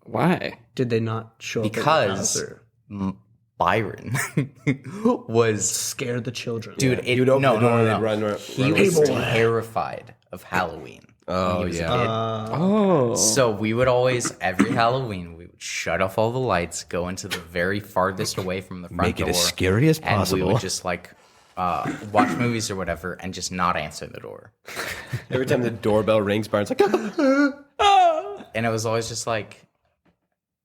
Why? Did they not show up at your house because or Byron was scare the children? dude. It, You'd open no, the door no, and no, they'd no. run He away. was terrified of Halloween. Oh, when he was yeah. a kid. Oh. So we would always, every Halloween, we would shut off all the lights, go into the very farthest away from the front Make it door. as scary as And we possible. would just like watch movies or whatever and just not answer the door. Every time the doorbell rings, Byron's like, And it was always just like,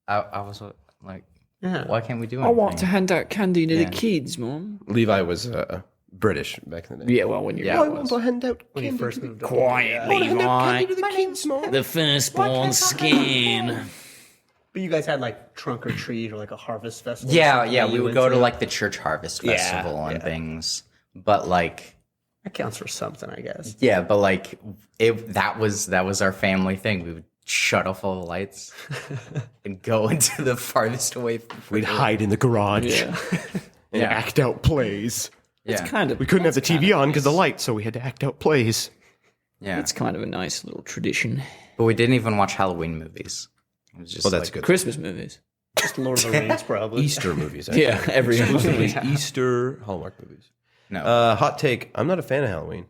I was like, why can't we do anything? I want to hand out candy to Yeah. the kids, Mom. Levi was British back in the day. Yeah, well, when you're Yeah, I want to hand out When you candy first to the- moved up. quiet, Levi. to the kids, Mom. The firstborn skin. But you guys had like trunk or treat or like a harvest festival. Yeah, something yeah, that we you would went go to like the church harvest Yeah, festival and yeah. things. But like, That counts for something, I guess. yeah, but like that was our family thing. We would shut off all the lights and go into the farthest away from We'd hide in the garage Yeah. and Yeah. act out plays. Yeah. Kind of. We couldn't have the TV on because the light, so we had to act out plays. Yeah. It's kind of a nice little tradition. But we didn't even watch Halloween movies. It was just Well, that's like, good. Christmas movies. Just Lord of the Rings, probably. Easter movies. Yeah, every Exclusively Easter Hallmark movies. No. Hot take. I'm not a fan of Halloween.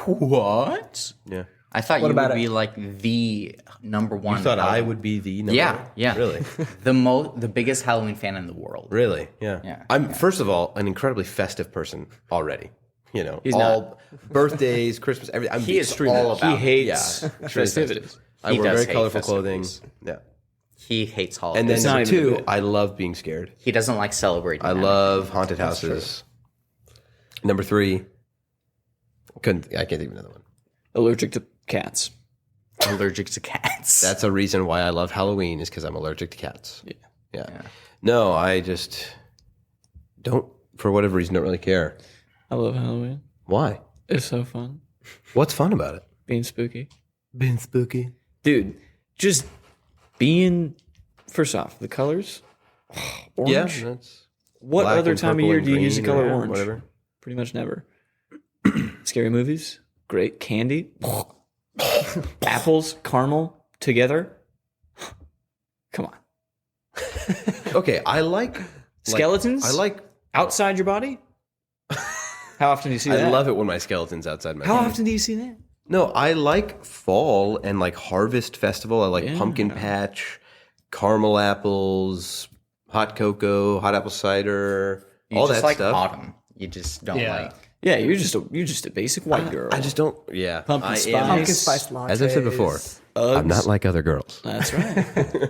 What? Yeah. I thought What you about would it? be like the number one. You thought I Halloween- would be the number Yeah, one? yeah. Really? the biggest Halloween fan in the world. Really? Yeah. Yeah, I'm first of all an incredibly festive person already. You know, He's all birthdays, Christmas, everything. I'm He is extremely all about He it. hates Yeah, it's really festivities. festive. I He wear does very hate colorful clothing. festivities. Yeah. He hates holidays. And then It's not number even a two, bit. I love being scared. he doesn't like celebrating. I that. love haunted houses. Number three, I can't think of another one. Allergic to cats. allergic to cats. That's a reason why I love Halloween is because I'm allergic to cats. Yeah. No, I just don't, for whatever reason, don't really care. I love Halloween. Why? It's so fun. What's fun about it? Being spooky. Being spooky. Dude, just being, first off, the colors. Orange. Yeah, that's What black other and time of purple year and do you use the green color or orange? whatever. Pretty much never. Scary movies. Great. Candy. Apples, caramel together. Come on. Okay, I like Skeletons? I like. Outside your body? How often do you see that? I love it when my skeleton's outside my How body. often do you see that? No, I like fall and like harvest festival. I like Yeah. pumpkin patch, caramel apples, hot cocoa, hot apple cider, You all just that like stuff. autumn. You just don't like. Yeah, you're just a basic white girl. I just don't. Yeah, Pumpkin I spice. am- Pumpkin spice lattes. As I said before, I'm not like other girls. That's right.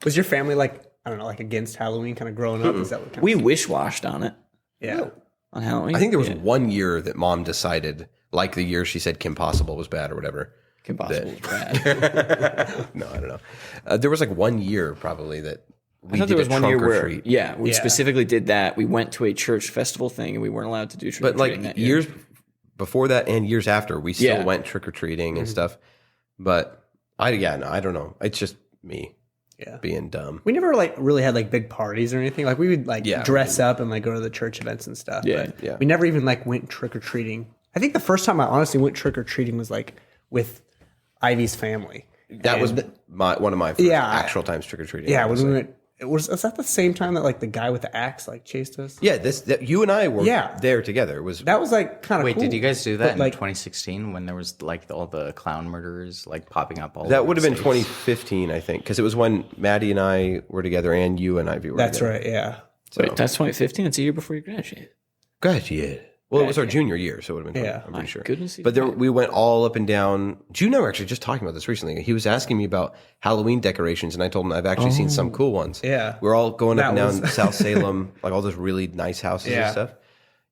Was your family like, I don't know, like against Halloween kind of growing up? Is that what kind We of, wish washed on it yeah. on Halloween. I think there was Yeah. 1 year that mom decided, like the year she said Kim Possible was bad or whatever. Kim Possible was bad. No, I don't know. There was like 1 year probably that we I thought did there was a one trunk year or where, treat. yeah, we Yeah. specifically did that. We went to a church festival thing and we weren't allowed to do trick or But treating like that year. years before that and years after, we still Yeah. went trick or treating and stuff. But I don't know. It's just me Yeah. being dumb. We never like really had like big parties or anything. Like we would like Yeah. dress up and like go to the church events and stuff. Yeah, but yeah. we never even like went trick or treating. I think the first time I honestly went trick or treating was like with Ivy's family. That was one of my first Yeah. actual times trick or treating. Yeah, when we went. Was that the same time that like the guy with the axe like chased us? Yeah, you and I were Yeah. there together. It was That was like kind of Wait, cool. did you guys do But, that in like 2016 when there was like all the clown murderers like popping up all that over would have the been states? 2015, I think, because it was when Maddie and I were together and you and Ivy were That's together. right. Yeah. Wait, that's 2015. It's a year before you graduated. Graduated. Well, it was our junior year, so it would have been 20, Yeah. I'm pretty My sure. goodness, But there, we went all up and down. Jude and I were actually just talking about this recently. He was asking me about Halloween decorations, and I told him I've actually seen some cool ones. Yeah. We're all going up and That down was- South Salem, like all those really nice houses and Yeah. stuff.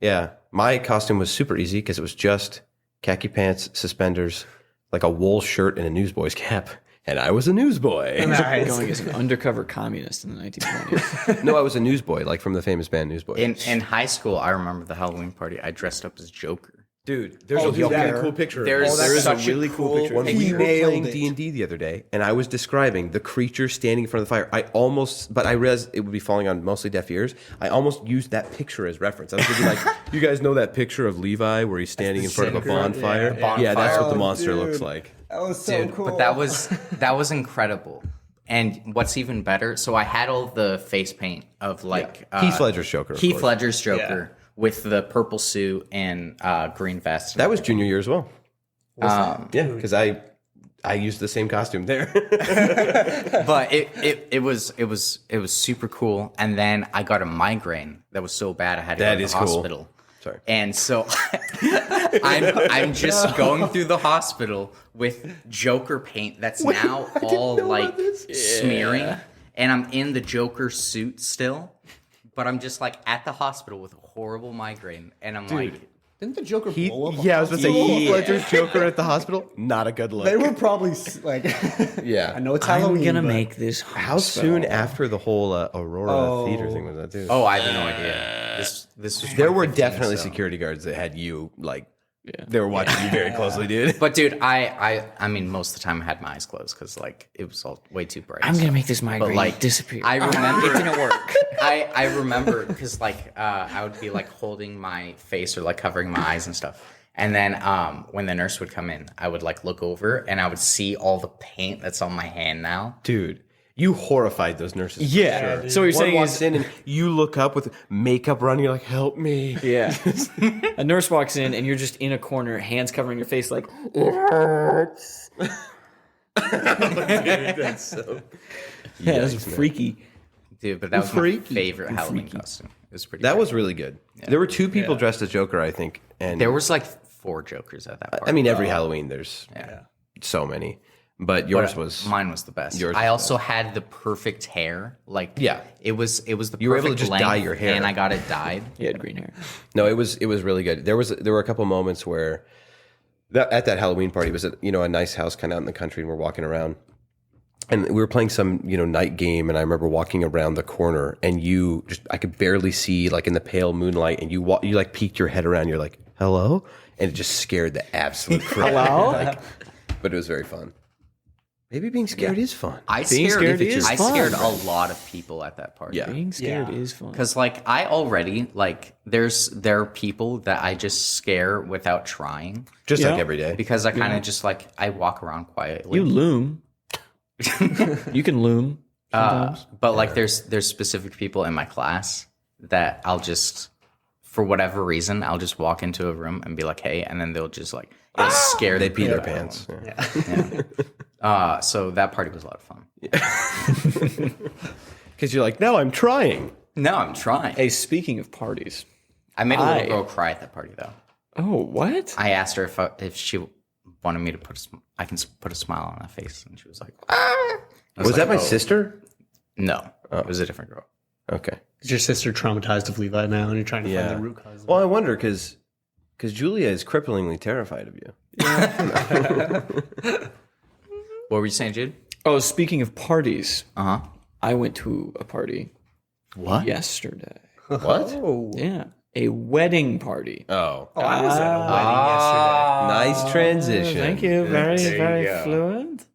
Yeah. My costume was super easy because it was just khaki pants, suspenders, like a wool shirt, and a newsboy's cap. And I was a newsboy. Nice. Going as an undercover communist in the 1920s. No, I was a newsboy, like from the famous band Newsboy. In high school, I remember the Halloween party. I dressed up as Joker. Dude, there's Oh, a dude, really that- cool picture. of There's it. There is a such a really cool picture. When He we were nailed playing it. D&D the other day, and I was describing the creature standing in front of the fire, but I realized it would be falling on mostly deaf ears. I almost used that picture as reference. I was thinking, like, you guys know that picture of Levi where he's standing in front of a bonfire? Yeah, that's what the monster looks like. That was so Dude, cool. but that was incredible. And what's even better, so I had all the face paint of like Heath Ledger's Joker. of Heath course. Ledger's Joker with the purple suit and green vest. That was junior year as well. Yeah, because I used the same costume there. But it was super cool. And then I got a migraine that was so bad I had to go to the hospital. Sorry. And so I'm just going through the hospital with Joker paint that's now all like smearing. And I'm in the Joker suit still. But I'm just like at the hospital with a horrible migraine. And I'm like, Didn't the Joker blow up? I was going to say, Heath Ledger's Joker at the hospital, not a good look. They were probably like, Yeah. I know it's Halloween. I'm gonna but- make this. How soon after the whole Aurora theater thing was that, too? oh, I have no idea. This was There were 2015, definitely so. security guards that had you, like, they were watching you very closely, dude. But dude, I mean, most of the time I had my eyes closed because like it was all way too bright. I'm gonna make this migraine like, disappear. I remember it didn't work. I remember because like I would be like holding my face or like covering my eyes and stuff. And then when the nurse would come in, I would like look over and I would see all the paint that's on my hand now. Dude, you horrified those nurses. for Yeah. sure. So what you're One saying walks is, in and you look up with makeup running, you're like, help me. yeah, a nurse walks in and you're just in a corner, hands covering your face, like it hurts. That's so... Yeah, that's Yikes, man. freaky. Dude, but that was my favorite Halloween costume. It was pretty That great. was really good. There were two people dressed as Joker, I think. And There was like 4 Jokers at that party. I mean, every Halloween there's yeah. so many. But yours But was... mine was the best. yours I was also had the perfect hair. Like Yeah. it was the You were able to perfect just length, dye your hair. and I got it dyed. He had green hair. No, it was really good. There were a couple moments where at that Halloween party, it was a nice house kind of out in the country, and we're walking around, and we were playing some night game, and I remember walking around the corner, and I could barely see like in the pale moonlight, and you like peeked your head around, you're like, hello, and it just scared the absolute crap. Hello, but it was very fun. Maybe being scared is fun. I Being scared, scared is I fun. scared a lot of people at that party. Yeah. Being scared is fun. Because like I already like there are people that I just scare without trying Just like every day. because I kind of just like I walk around quietly. You loom. You can loom. But like there's specific people in my class that I'll just for whatever reason I'll just walk into a room and be like hey, and then they'll just like it'll scare They the pee their crap out of pants. them. Yeah. So that party was a lot of fun. Because you're like, no, I'm trying. No, I'm trying. Hey, speaking of parties. I made a little girl cry at that party though. Oh, what? I asked her if she wanted me to put a smile on her face, and she was like, Was that my "Oh." sister? No, it was a different girl. Okay. Is your sister traumatized of Levi now, and you're trying to find the root cause? Well, I wonder because Julia is cripplingly terrified of you. What were you saying, Jude? Oh, speaking of parties, Uh huh. I went to a party What? yesterday. What? Yeah, a wedding party. Oh, I was at a wedding yesterday. nice transition. Thank you. Very, There you very go. fluent.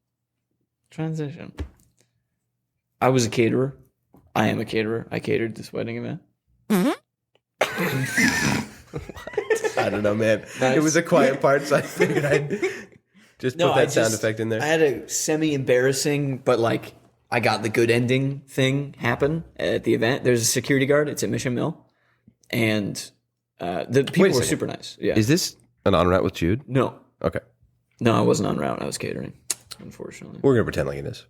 Transition. I was a caterer. I am a caterer. I catered this wedding event. I don't know, man. It was a quiet part, so I figured I'd just put that sound effect in there. I had a semi-embarrassing, but like I got the good ending thing happen at the event. There's a security guard. It's at Mission Mill, and the people were second. super nice. Yeah. Is this an on route with Jude? No, Okay. I wasn't on route. I was catering. Unfortunately. We're going to pretend like it is.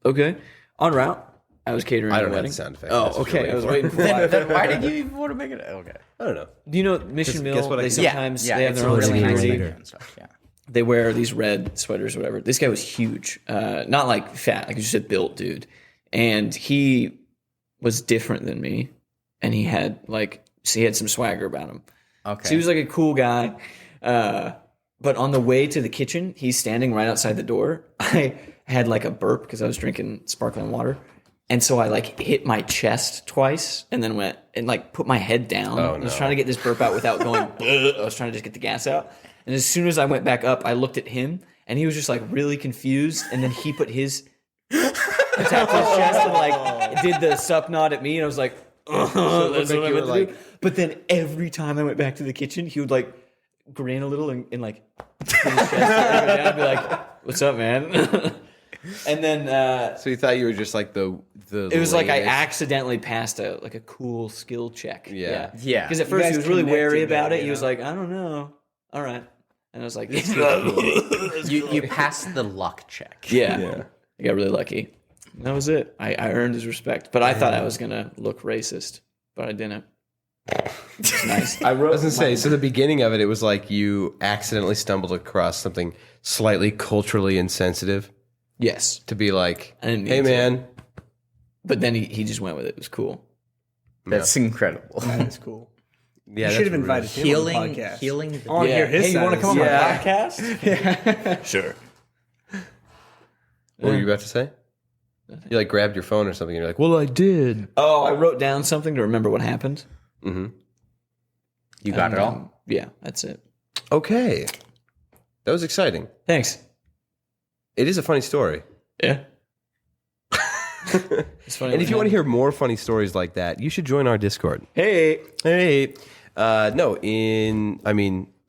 Okay. En route, I was catering I a don't have wedding. the sound effect. Oh, That's what okay. you're I was waiting waiting for Then why did you even want to make it? Okay. I don't know. Do you know Mission Mill? guess what I They can- sometimes they have it's their own really nice security. and stuff. Yeah. They wear these red sweaters or whatever. This guy was huge. Not like fat, like you said, built dude. And he was different than me. And he had he had some swagger about him. Okay. So he was like a cool guy. But on the way to the kitchen, he's standing right outside the door. I had like a burp because I was drinking sparkling water. And so I like hit my chest twice and then went and like put my head down. I was trying to get this burp out without going, I was trying to just get the gas out. And as soon as I went back up, I looked at him and he was just like really confused. And then he put his attacked his chest and like did the sup nod at me. And I was like, that's what I meant to do. But then every time I went back to the kitchen, he would like grin a little and like put his chest down and be like, what's up, man? And then So you thought you were just like the it was like I latest- accidentally passed a cool skill check. Yeah. Because at first he was really wary about it. He was like, I don't know. All right. And I was like, You passed the luck check. yeah. I got really lucky. And that was it. I earned his respect. But I thought I was gonna look racist, but I didn't. It's nice. I I was gonna say, so the beginning of it, it was like you accidentally stumbled across something slightly culturally insensitive Yes. to be like, I didn't mean hey to. man, But then he just went with it. It was cool. That's incredible. That's cool. yeah, You should have invited him Healing, on the podcast. healing. I want to hear his Hey, you want to come on my side. podcast? Sure. What were you about to say? You like grabbed your phone or something. And you're like, well, I did. Oh, I wrote down something to remember what happened. Mm-hmm. You got it all. Yeah, that's it. Okay, that was exciting. Thanks. It is a funny story. Yeah. It's funny. And if you want to hear more funny stories like that, you should join our Discord. hey,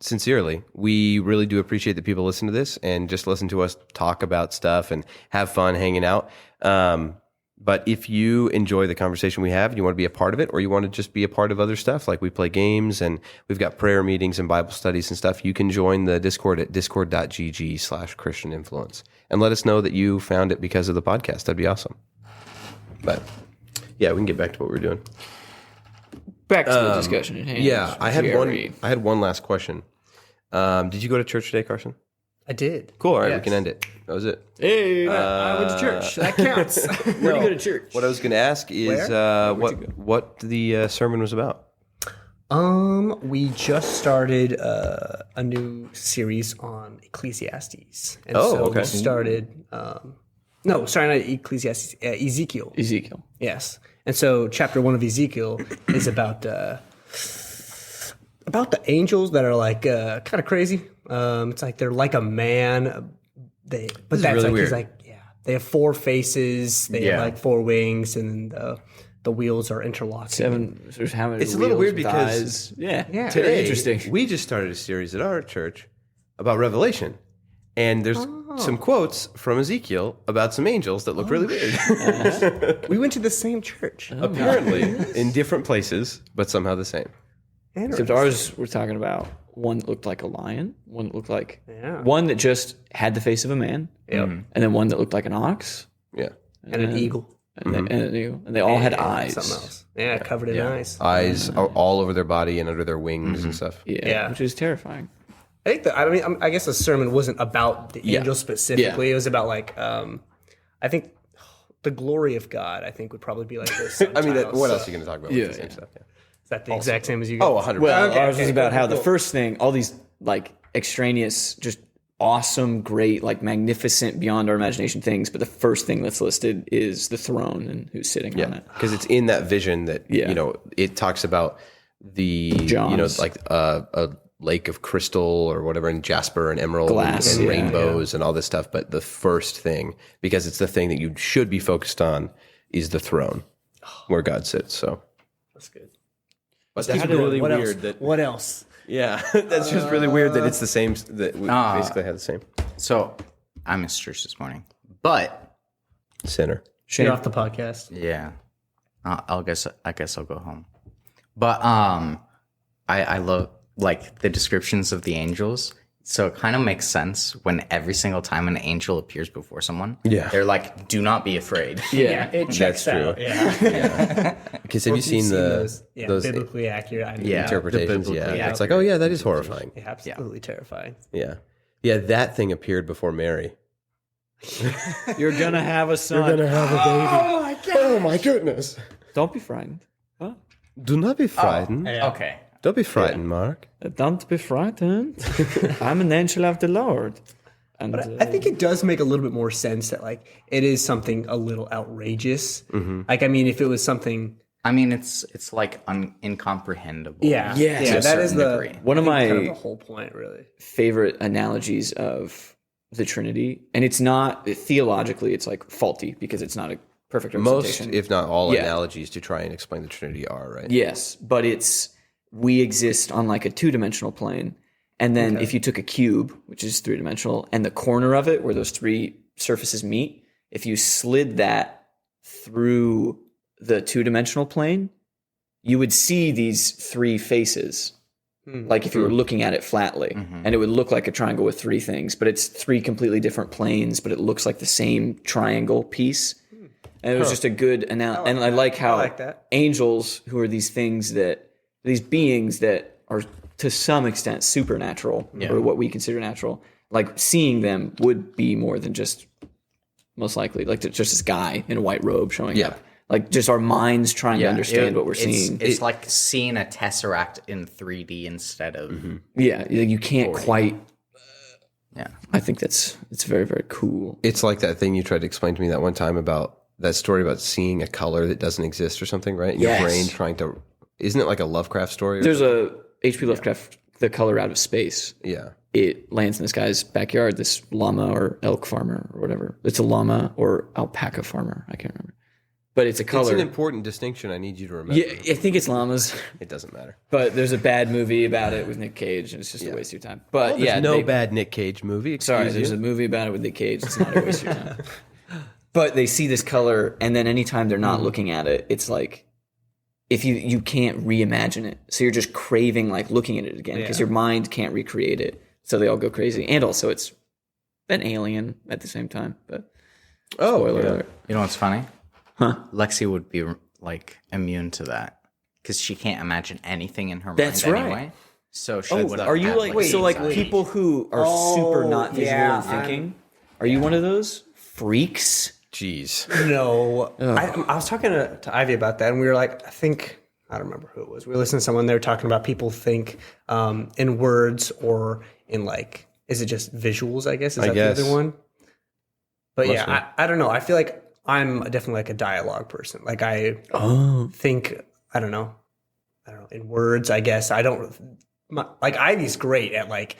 Sincerely, we really do appreciate that people listen to this and just listen to us talk about stuff and have fun hanging out. But if you enjoy the conversation we have and you want to be a part of it, or you want to just be a part of other stuff, like we play games and we've got prayer meetings and Bible studies and stuff, you can join the Discord at discord.gg/Christian Influence and let us know that you found it because of the podcast. That'd be awesome. But yeah, we can get back to what we're doing. back to the discussion at hand. Yeah, I had Jerry. one last question. Did you go to church today, Carson? I did. Cool. All right, we Yes. can end it. That was it. Hey, I went to church. That counts. where'd you go to church? What I was going to ask is what the sermon was about. We just started a new series on Ecclesiastes, and Oh, so okay. we started. No, sorry, not Ecclesiastes. Ezekiel. Ezekiel. Yes, and so chapter 1 of Ezekiel is about the angels that are like kind of crazy. It's like they're like a man. But that's really like weird. he's like they have 4 faces. They have like 4 wings, and the wheels are interlocking. 7. There's how many? It's a little wheels weird with because eyes. yeah, Yeah. Today, interesting. we just started a series at our church about Revelation. And there's some quotes from Ezekiel about some angels that look really weird. We went to the same church. Apparently, in different places, but somehow the same. Except ours, we're talking about one that looked like a lion, one that looked like Yeah. one that just had the face of a man, and then one that looked like an ox, Yeah. And an eagle. and they all had eyes. Something else. Yeah, covered in eyes. Eyes are all over their body and under their wings and stuff. Yeah, which is terrifying. I think I guess the sermon wasn't about the angels specifically. It was about like I think the glory of God. I think would probably be like this. I mean, what else are you going to talk about with the same stuff? Yeah. Is that the exact same as you guys? Oh, 100%. Well, Okay, ours was okay, about cool, how the cool. first thing, all these like extraneous, just awesome, great, like magnificent, beyond our imagination things. But the first thing that's listed is the throne and who's sitting on it. Because it's in that vision that, it talks about the, Johns. like a lake of crystal or whatever, and jasper and emerald Glass, and yeah, rainbows and all this stuff. But the first thing, because it's the thing that you should be focused on, is the throne where God sits. So That's good. but that's Keep going. really What weird else? that, What else? yeah, that's just really weird that it's the same, that we basically have the same So I missed church this morning, but sinner. Get off the podcast. yeah, I guess I'll go home. But I love like the descriptions of the angels. So it kind of makes sense when every single time an angel appears before someone, they're like, "Do not be afraid." Yeah, It checks true. out. Yeah. Because have you seen those those biblically accurate interpretations? biblically Yeah, accurate. it's like, oh yeah, that is horrifying. absolutely terrifying. Yeah, yeah, that thing appeared before Mary. you're gonna have a son. have a baby. Oh my goodness! Don't be frightened. Do not be frightened. Okay. Don't be frightened, Mark. Don't be frightened. I'm an angel of the Lord. And But I think it does make a little bit more sense that like it is something a little outrageous. Like I mean, if it was something, I mean, it's like incomprehensible. yeah, Yeah, that is the degree. one of my kind of the whole point, really. favorite analogies of the Trinity, and it's not theologically, it's like faulty because it's not a perfect Most, representation. if not all, Yeah. analogies to try and explain the Trinity are right. Yes, but we exist on like a 2-dimensional plane. And then if you took a cube, which is 3-dimensional, and the corner of it where those 3 surfaces meet, if you slid that through the 2-dimensional plane, you would see these 3 faces. Like if you were looking at it flatly, and it would look like a triangle with 3 things, but it's 3 completely different planes, but it looks like the same triangle piece. And it was just a good analogy. And I like how that. angels, who are these beings that are to some extent supernatural, or what we consider natural, like seeing them would be more than just, most likely, like just this guy in a white robe showing up. Like just our minds trying to understand what we're seeing. It's like seeing a tesseract in 3D instead of Yeah, you can't quite. yeah. I think it's very, very cool. It's like that thing you tried to explain to me that one time about that story about seeing a color that doesn't exist or something, right? And Yes. your brain trying to, isn't it like a Lovecraft story? There's a H.P. Lovecraft, The Color Out of Space. Yeah. It lands in this guy's backyard, this llama or elk farmer or whatever. It's a llama or alpaca farmer. I can't remember. But it's a color. It's an important distinction I need you to remember. Yeah, I think it's llamas. It doesn't matter. But there's a bad movie about it with Nick Cage, and it's just a waste of your time. But There's no bad Nick Cage movie. Sorry, Excuse there's you. a movie about it with Nick Cage. It's not a waste of your time. But they see this color, and then anytime they're not looking at it, it's like if you can't reimagine it, so you're just craving like looking at it again because your mind can't recreate it. So they all go crazy, and also it's an alien at the same time. But spoiler alert. You know what's funny? Huh? Lexi would be like immune to that because she can't imagine anything in her That's mind right. anyway. So she Oh, would are you have, like so like anxiety. people who are super not visual yeah, and thinking? Are you one of those freaks? Jeez. No, I was talking to Ivy about that, and we were like, I don't remember who it was. We listened to someone, they were talking about people think in words or in like, is it just visuals, I guess? Is that guess. the other one? But Must yeah, I don't know. I feel like I'm definitely like a dialogue person. Like I think, I don't know, in words, I guess. I don't, like Ivy's great at like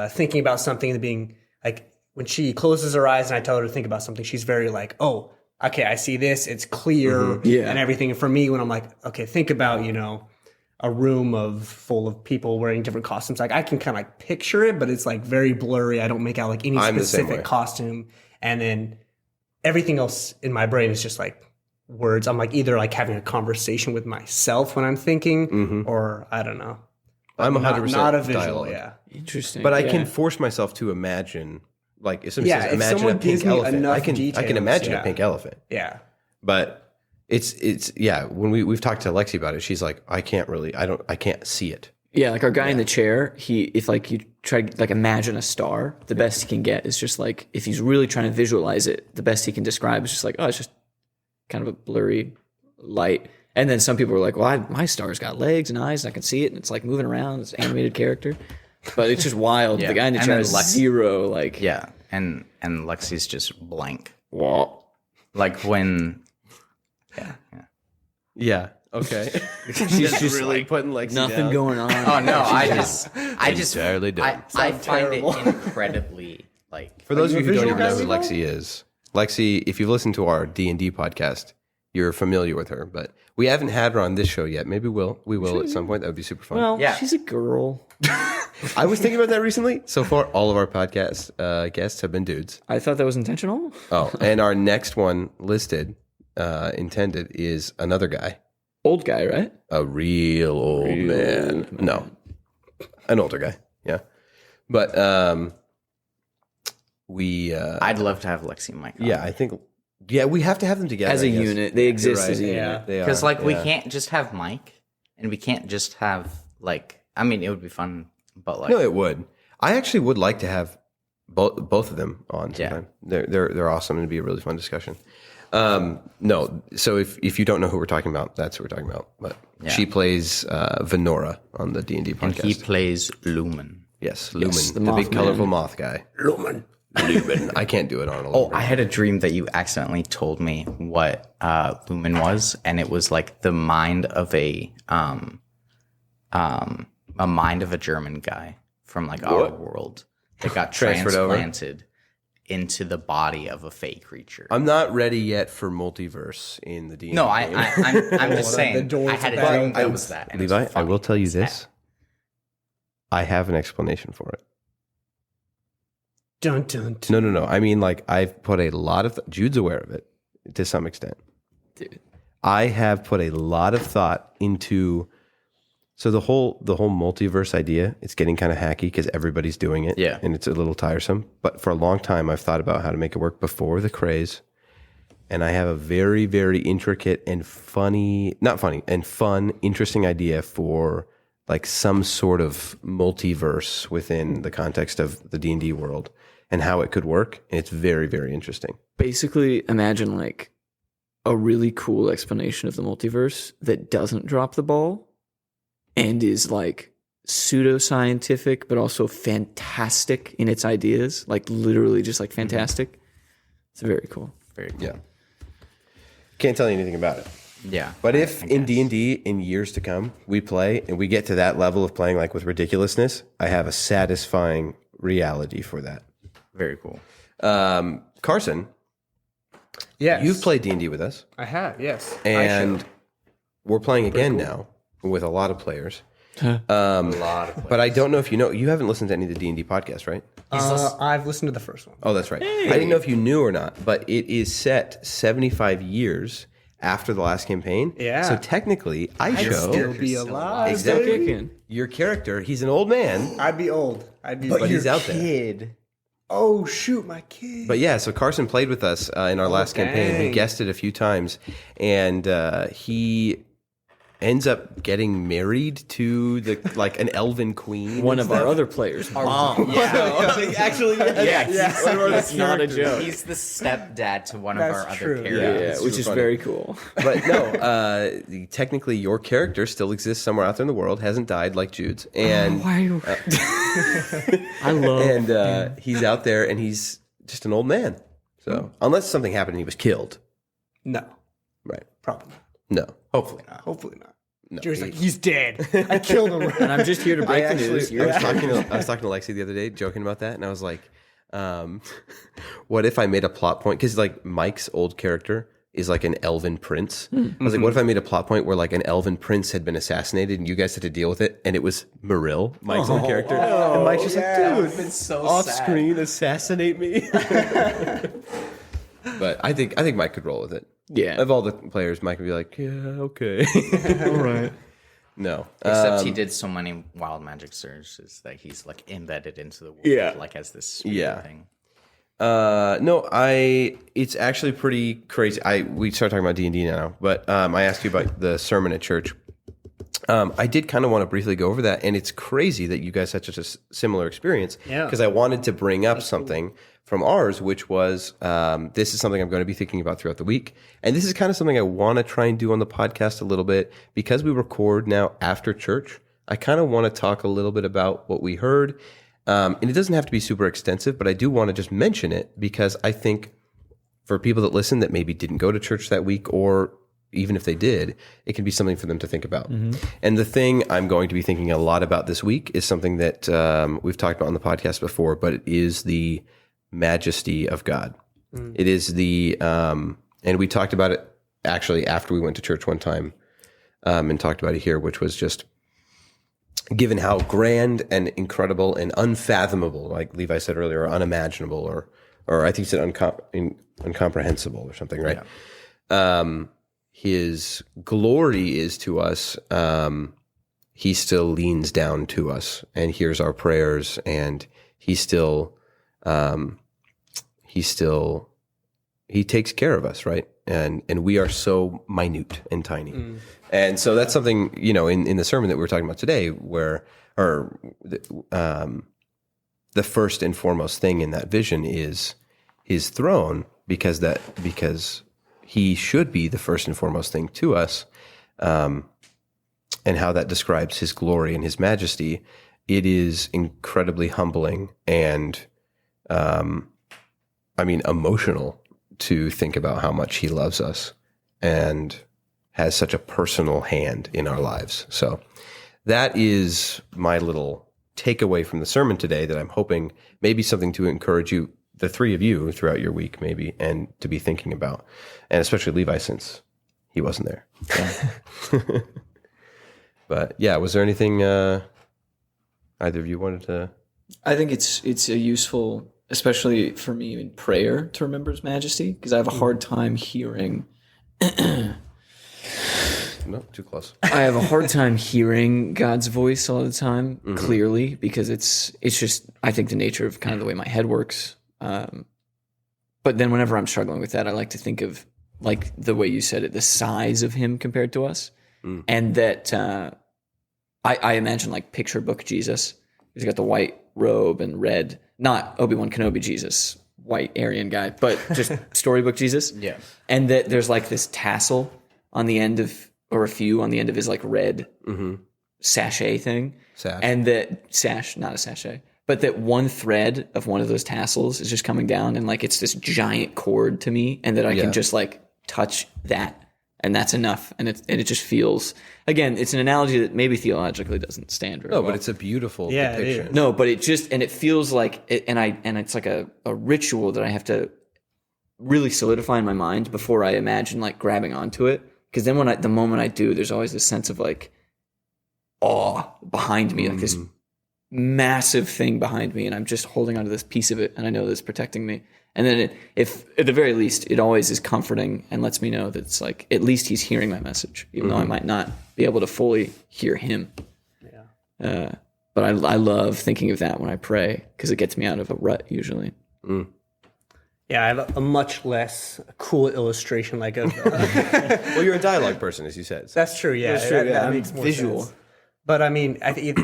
thinking about something and being like, when she closes her eyes and I tell her to think about something, she's very like, oh, okay, I see this. It's clear and everything. And for me, when I'm like, okay, think about, a room full of people wearing different costumes. Like I can kind of like picture it, but it's like very blurry. I don't make out like any I'm the same way. specific costume. And then everything else in my brain is just like words. I'm like either like having a conversation with myself when I'm thinking or I don't know. I'm 100% Not a visual, dialogue. yeah. Interesting. But I can force myself to imagine, like if somebody Yeah, says if imagine someone a pink gives me elephant, enough I can details, imagine yeah. a pink elephant. Yeah. But it's when we've talked to Lexi about it, she's like, I can't see it. Yeah, like our guy in the chair, if like you try to like imagine a star, the best he can get is just like, if he's really trying to visualize it, the best he can describe is just like, oh, it's just kind of a blurry light. And then some people are like, well, my star's got legs and eyes and I can see it and it's like moving around, it's an animated character. But it's just wild. Yeah. The guy in the And chair then is Lex- zero, like, Yeah, and Lexi's just blank. what? Like when Yeah. Okay. She's just really like, putting Lexi nothing down. going on. oh no, I just Entirely done. I find it incredibly like For those of you who don't visual even know who guys Lexi is, Lexi, if you've listened to our D&D podcast, you're familiar with her. But we haven't had her on this show yet. Maybe we will at some point. That would be super fun. Well, Yeah. she's a girl. I was thinking about that recently. So far, all of our podcast guests have been dudes. I thought that was intentional. Oh, and our next one listed, intended, is another guy. Old guy, right? A real old man. No, an older guy. Yeah, but we. I'd love to have Lexi and Mike on. Yeah, I think. Yeah, we have to have them together As a I guess. unit. They exist You're as a right. unit. They because are, like we yeah. can't just have Mike, and we can't just have like. I mean, it would be fun, but like No, it would. I actually would like to have both of them on Yeah. sometime. They're awesome and it'd be a really fun discussion. No, so if you don't know who we're talking about, that's who we're talking about. But Yeah. she plays Venora on the D&D and podcast. he plays Lumen. Yes, Lumen, the the big Mothman. colorful moth guy. Lumen. Lumen. I can't do it, Arnold. Oh, I had a dream that you accidentally told me what lumen was, and it was like the mind of a mind of a German guy from like our world that got Transferred over? transplanted into the body of a fake creature. I'm not ready yet for multiverse in the D&D. No, I'm just saying. doors I had a of that. dream that was that. and it's Levi, I funny. will tell you It's this. I have an explanation for it. Dun, dun, dun. No. I mean, like, I've put a lot of Jude's aware of it to some extent. Dude. I have put a lot of thought into. So the whole multiverse idea, it's getting kind of hacky because everybody's doing it. Yeah. And it's a little tiresome. But for a long time, I've thought about how to make it work before the craze. And I have a very, very intricate and fun, interesting idea for like some sort of multiverse within the context of the D&D world and how it could work. And it's very, very interesting. Basically, imagine like a really cool explanation of the multiverse that doesn't drop the ball and is like pseudoscientific, but also fantastic in its ideas, like literally just like fantastic. It's very cool. Very cool. Yeah. Can't tell you anything about it. Yeah. But if I in guess. D&D in years to come we play and we get to that level of playing like with ridiculousness, I have a satisfying reality for that. Very cool. Carson, Yes. you've played D&D with us, I have, yes. and we're playing again now with a lot of players. But I don't know if you haven't listened to any of the D&D podcasts, right? I've listened to the first one. Oh, that's right. I didn't know if you knew or not, but it is set 75 years after the last campaign. Yeah. So technically, Still Aisho, be alive. Exactly. Kicking. your character, he's an old man, I'd be old. but he's out there. Kid. Oh, shoot, my kid. But yeah, so Carson played with us in our last campaign. He dang. guested a few times, and he ends up getting married to an elven queen. One of our other players, mom. Actually, yes. That's not a joke. He's the stepdad to one That's of our true. other Yeah, characters. which is funny. very cool. But no, technically your character still exists somewhere out there in the world, hasn't died like Jude's, and I love. and he's out there and he's just an old man. So unless something happened and he was killed, No, right? probably not. No. Hopefully not. Hopefully not. No. Jerry's like, he's dead. I killed him. And I'm just here to break the news. I was talking to Lexi the other day, joking about that, and I was like, what if I made a plot point? Because like Mike's old character is like an elven prince. I was like, what if I made a plot point where like an elven prince had been assassinated and you guys had to deal with it, and it was Maril, Mike's old character, and Mike's just like, dude, been so off sad. screen, assassinate me. But I think Mike could roll with it. Yeah. Of all the players, Mike would be like, yeah, okay, all right. No, Except he did so many wild magic surges that he's like embedded into the world, Yeah. like as this spirit Yeah. thing. no, it's actually pretty crazy. We started talking about D&D now, but I asked you about the sermon at church. I did kind of want to briefly go over that, and it's crazy that you guys had such a similar experience. Yeah. Because I wanted to bring up something from ours, which was this is something I'm going to be thinking about throughout the week, and this is kind of something I want to try and do on the podcast a little bit because we record now after church. I kind of want to talk a little bit about what we heard. And it doesn't have to be super extensive, but I do want to just mention it because I think for people that listen that maybe didn't go to church that week, or even if they did, it can be something for them to think about. And the thing I'm going to be thinking a lot about this week is something that we've talked about on the podcast before, but it is the majesty of God. It is and we talked about it actually after we went to church one time and talked about it here, which was just given how grand and incredible and unfathomable, like Levi said earlier, or unimaginable, or I think he said incomprehensible or something, right? Yeah. His glory is to us. He still leans down to us and hears our prayers, and he takes care of us, right? And we are so minute and tiny. And so that's something, in the sermon that we were talking about today, where the first and foremost thing in that vision is his throne, because he should be the first and foremost thing to us, and how that describes his glory and his majesty. It is incredibly humbling and emotional to think about how much he loves us and has such a personal hand in our lives. So that is my little takeaway from the sermon today, that I'm hoping maybe something to encourage you, the three of you, throughout your week maybe, and to be thinking about, and especially Levi, since he wasn't there. Yeah. But yeah, was there anything either of you wanted to? I think it's a useful, especially for me in prayer, to remember His majesty, because I have a hard time hearing. No, too close. I have a hard time hearing God's voice all the time clearly, because it's just, I think, the nature of kind of the way my head works. But then whenever I'm struggling with that, I like to think of, like the way you said it, the size of Him compared to us, and that I imagine like picture book Jesus. He's got the white robe and red, not Obi-Wan Kenobi Jesus, white Aryan guy, but just storybook Jesus. Yeah, and that there's like this tassel on the end of, or a few on the end of his like red sachet thing. And that not a sachet, but that one thread of one of those tassels is just coming down, and like it's this giant cord to me, and that I can just like touch that, and that's enough. And it just feels, again, it's an analogy that maybe theologically doesn't stand very well. But it's a beautiful depiction. No, but it just, and it feels like it, and it's like a ritual that I have to really solidify in my mind before I imagine like grabbing onto it. Because then the moment I do, there's always this sense of like awe behind me, like this massive thing behind me, and I'm just holding onto this piece of it, and I know that it's protecting me. And then if at the very least, it always is comforting and lets me know that it's like, at least He's hearing my message, even though I might not be able to fully hear Him. Yeah. But I love thinking of that when I pray, because it gets me out of a rut usually. Yeah, I have a much less cool illustration like of. Well, you're a dialogue person, as you said. So. That's true. Yeah, That's true, that I'm makes more visual. sense. But I mean, I think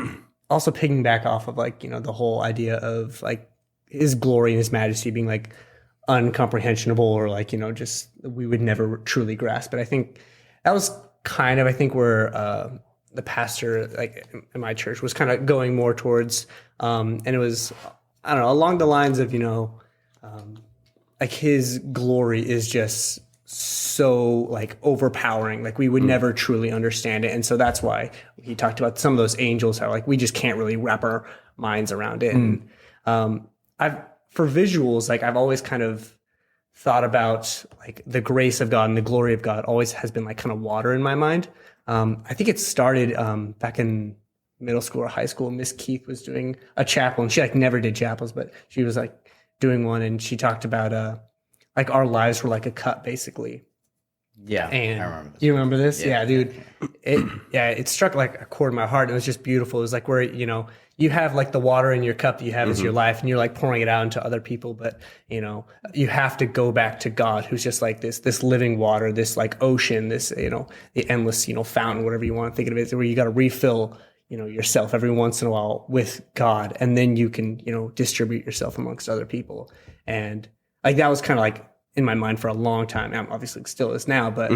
also picking back off of like, the whole idea of like His glory and His majesty being like uncomprehensible, or like, just we would never truly grasp it. I think that was kind of, where the pastor like in my church was kind of going more towards, and it was, I don't know, along the lines of, like His glory is just so like overpowering, like we would never truly understand it. And so that's why he talked about some of those angels, how like we just can't really wrap our minds around it. And for visuals, like I've always kind of thought about like the grace of God and the glory of God always has been like kind of water in my mind. I think it started back in middle school or high school. Miss Keith was doing a chapel, and she like never did chapels, but she was like doing one, and she talked about like our lives were like a cup, basically. Yeah, and I remember this. You remember this? Yeah, dude. It struck like a chord in my heart. It was just beautiful. It was like where you have like the water in your cup that you have as your life, and you're like pouring it out into other people, but you have to go back to God, who's just like this living water, this like ocean, this the endless fountain, whatever you want to think of it, where you got to refill yourself every once in a while with God, and then you can distribute yourself amongst other people. And like that was kind of like in my mind for a long time. And obviously it still is now, but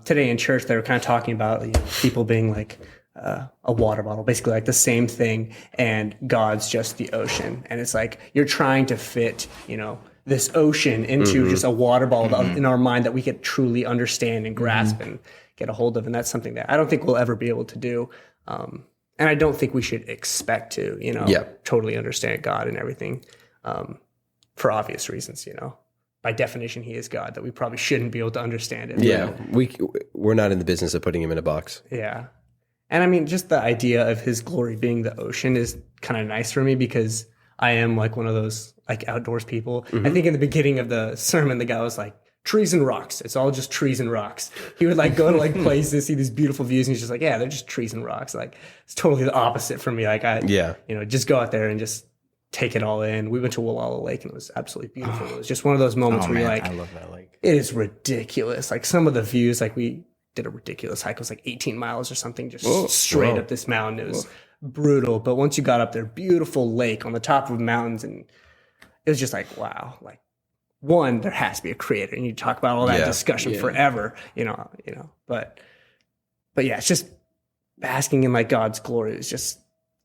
today in church they were kind of talking about people being like a water bottle, basically like the same thing, and God's just the ocean. And it's like you're trying to fit this ocean into just a water bottle in our mind that we could truly understand and grasp and get a hold of. And that's something that I don't think we'll ever be able to do. And I don't think we should expect to, totally understand God and everything, for obvious reasons, By definition, He is God, that we probably shouldn't be able to understand it. Yeah, we're not in the business of putting Him in a box. Yeah. And I mean, just the idea of His glory being the ocean is kind of nice for me, because I am like one of those like outdoors people. I think in the beginning of the sermon, the guy was like, trees and rocks. It's all just trees and rocks. He would like go to like places, see these beautiful views, and he's just like, yeah, they're just trees and rocks. Like it's totally the opposite for me. Like just go out there and just take it all in. We went to Walala Lake, and it was absolutely beautiful. It was just one of those moments where you're like, I love that lake. It is ridiculous. Like some of the views, like we did a ridiculous hike. It was like 18 miles or something, just straight up this mountain. It was brutal. But once you got up there, beautiful lake on the top of mountains, and it was just like, wow, like, one, there has to be a creator, and you talk about all that discussion forever, but yeah, it's just basking in like God's glory. It's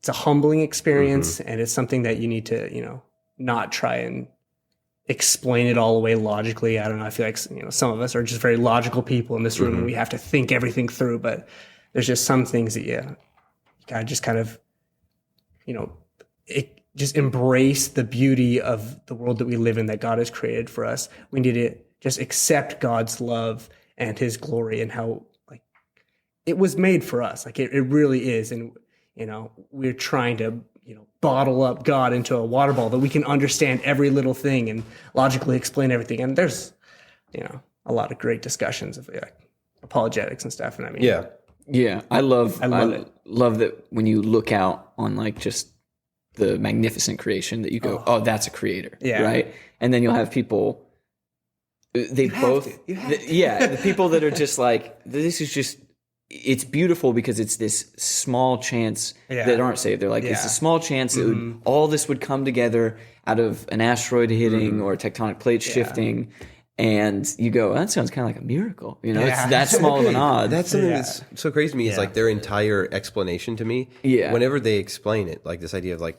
a humbling experience, and it's something that you need to, not try and explain it all away logically. I don't know. I feel like some of us are just very logical people in this room, and we have to think everything through. But there's just some things that you gotta just kind of just embrace the beauty of the world that we live in, that God has created for us. We need to just accept God's love and his glory and how it was made for us. It really is. And, we're trying to, bottle up God into a water bottle that we can understand every little thing and logically explain everything. And there's, a lot of great discussions of apologetics and stuff. And Yeah, I love it. Love that when you look out on just the magnificent creation that you go, oh, that's a creator, right? And then you'll have people, the people that are just this is just, it's beautiful because it's this small chance that aren't saved. They're it's a small chance that all this would come together out of an asteroid hitting or tectonic plates shifting. And you go, that sounds kind of like a miracle. It's that small of an odd. That's something that's so crazy to me is their entire explanation to me. Yeah. Whenever they explain it, this idea of they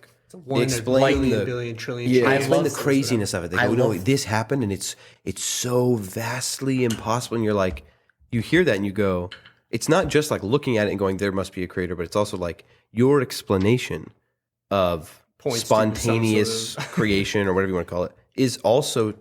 explain the billion trillion. I explain the craziness of it. They go, no, this happened and it's so vastly impossible. And you're you hear that and you go, it's not just looking at it and going, there must be a creator, but it's also your explanation of spontaneous creation or whatever you want to call it is also.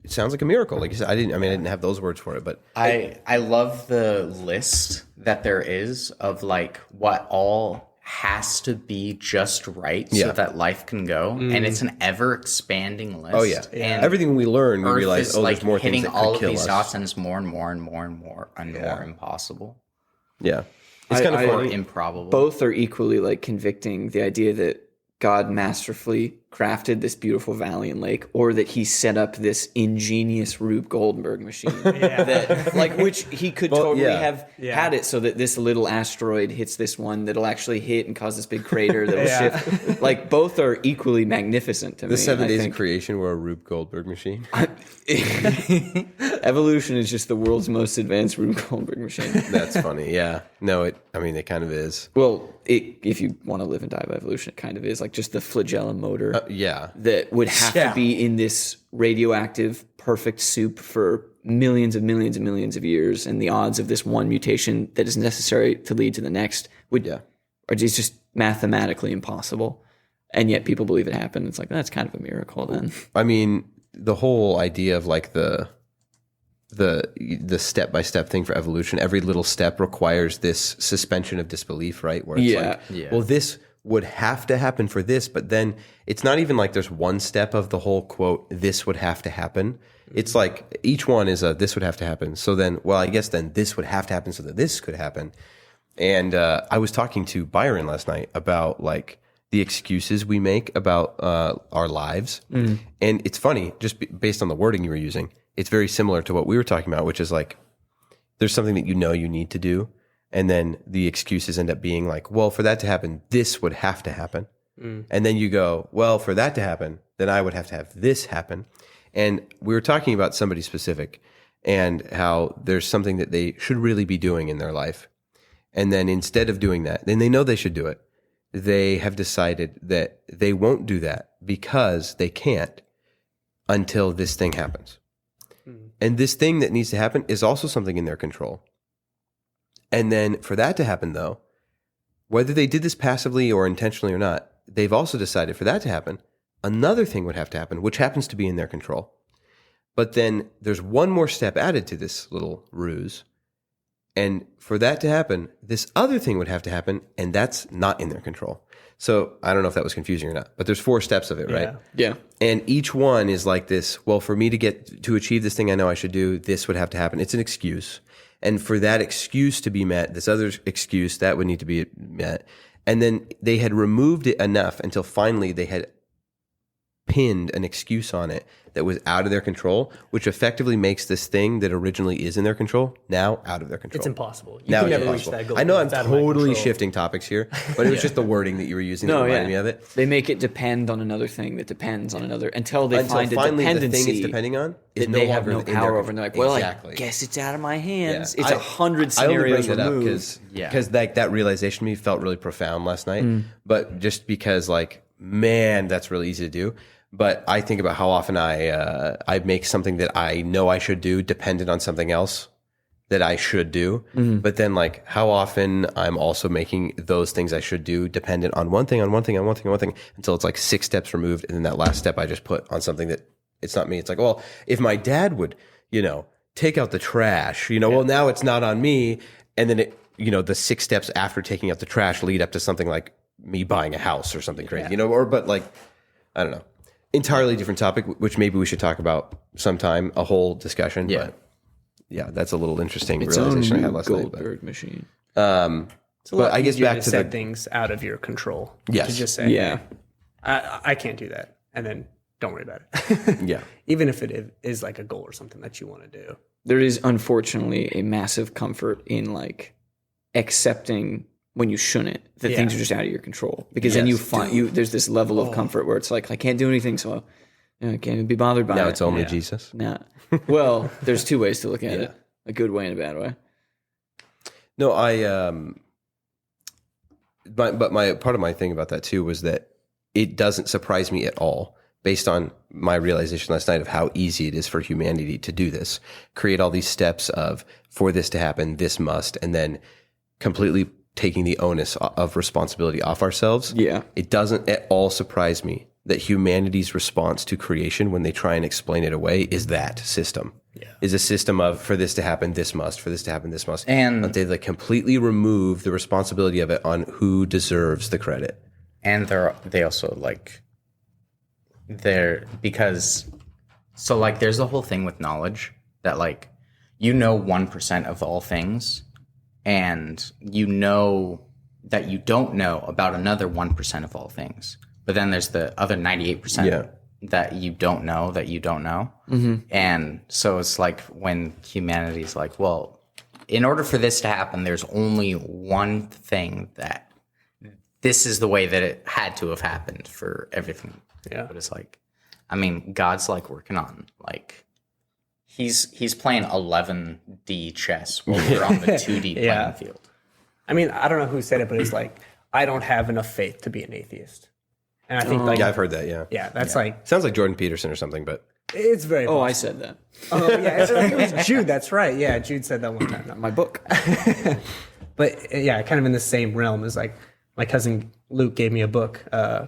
It sounds like a miracle. Like you said, I didn't have those words for it, but I love the list that there is of what all has to be just right so that life can go, and it's an ever expanding list. Oh yeah, and everything we learn, we Earth realize is there's more hitting things that all could of kill these us. dots, and it's more and more and more and more and more impossible. Yeah, it's kind of or improbable. Both are equally convicting. The idea that God masterfully crafted this beautiful valley and lake, or that he set up this ingenious Rube Goldberg machine that, which he could have had it so that this little asteroid hits this one that'll actually hit and cause this big crater that'll shift. Both are equally magnificent to me. The 7 days of creation were a Rube Goldberg machine. Evolution is just the world's most advanced Rube Goldberg machine. That's funny. Yeah. No, it kind of is. Well, if you want to live and die by evolution, it kind of is just the flagellum motor. That would have to be in this radioactive perfect soup for millions and millions and millions of years, and the odds of this one mutation that is necessary to lead to the next are just mathematically impossible. And yet people believe it happened. It's that's kind of a miracle then. I mean, the whole idea of the step-by-step thing for evolution, every little step requires this suspension of disbelief, right? Where it's well, this would have to happen for this, but then it's not even there's one step of the whole quote, this would have to happen. It's each one is this would have to happen. So then, well, I guess then this would have to happen so that this could happen. And I was talking to Byron last night about the excuses we make about our lives. And it's funny, just based on the wording you were using, it's very similar to what we were talking about, which is there's something that you need to do. And then the excuses end up being well, for that to happen, this would have to happen. And then you go, well, for that to happen, then I would have to have this happen. And we were talking about somebody specific and how there's something that they should really be doing in their life. And then instead of doing that, then they know they should do it. They have decided that they won't do that because they can't until this thing happens. And this thing that needs to happen is also something in their control. And then for that to happen, though, whether they did this passively or intentionally or not, they've also decided for that to happen, another thing would have to happen, which happens to be in their control. But then there's one more step added to this little ruse. And for that to happen, this other thing would have to happen, and that's not in their control. So I don't know if that was confusing or not, but there's 4 steps of it, right? Yeah. And each one is this, well, for me to achieve this thing I know I should do, this would have to happen. It's an excuse. And for that excuse to be met, this other excuse, that would need to be met. And then they had removed it enough until finally they had pinned an excuse on it that was out of their control, which effectively makes this thing that originally is in their control now out of their control. It's impossible. Now it's impossible. I know I'm totally shifting topics here, but it was just the wording that you were using that reminded me of it. They make it depend on another thing that depends on another until find a finally dependency the thing it's depending on is that no they have longer no power over. And they're well, exactly. I guess it's out of my hands. Yeah. It's 100 scenarios removed. Because that realization to me felt really profound last night. But just because man, that's really easy to do. But I think about how often I make something that I know I should do dependent on something else that I should do. But then like how often I'm also making those things I should do dependent on one thing, until it's like 6 steps removed. And then that last step I just put on something that it's not me. It's like, well, if my dad would, take out the trash, well, now it's not on me. And then the 6 steps after taking out the trash lead up to something like me buying a house or something crazy, but like, I don't know, entirely different topic, which maybe we should talk about sometime, a whole discussion. Yeah. But yeah, that's a little interesting Its realization I own had last night. Goldberg machine. But I guess back to set things out of your control. Yes. To just say, Yeah. I can't do that. And then don't worry about it. Yeah. Even if it is like a goal or something that you want to do. There is unfortunately a massive comfort in like accepting when you shouldn't that things are just out of your control, because then you find there's this level of comfort where it's like I can't do anything, so I can't even be bothered by it. Now it's only Jesus. Nah. Well, there's 2 ways to look at it: a good way and a bad way. No, but my part of my thing about that too was that it doesn't surprise me at all, based on my realization last night of how easy it is for humanity to do this, create all these steps of, for this to happen, this must, and then completely taking the onus of responsibility off ourselves. Yeah. It doesn't at all surprise me that humanity's response to creation, when they try and explain it away, is that system. Yeah. Is a system of, for this to happen, this must, for this to happen, this must. And but they like completely remove the responsibility of it on who deserves the credit. And they also like, because there's the whole thing with knowledge that like 1% of all things, and that you don't know about another 1% of all things, but then there's the other 98% that you don't know. And so it's like when humanity's like, well, in order for this to happen, there's only one thing that this is the way that it had to have happened for everything. Yeah. But it's like, I mean, God's like working on like, he's playing 11D chess while we're on the 2D playing field. I mean, I don't know who said it, but it's like, I don't have enough faith to be an atheist. And I think I've heard that. Yeah. Yeah. That's like, sounds like Jordan Peterson or something, but it's very possible. I said that. Oh yeah. It was Jude. That's right. Yeah. Jude said that one time. My book. But yeah, kind of in the same realm as like, my cousin Luke gave me a book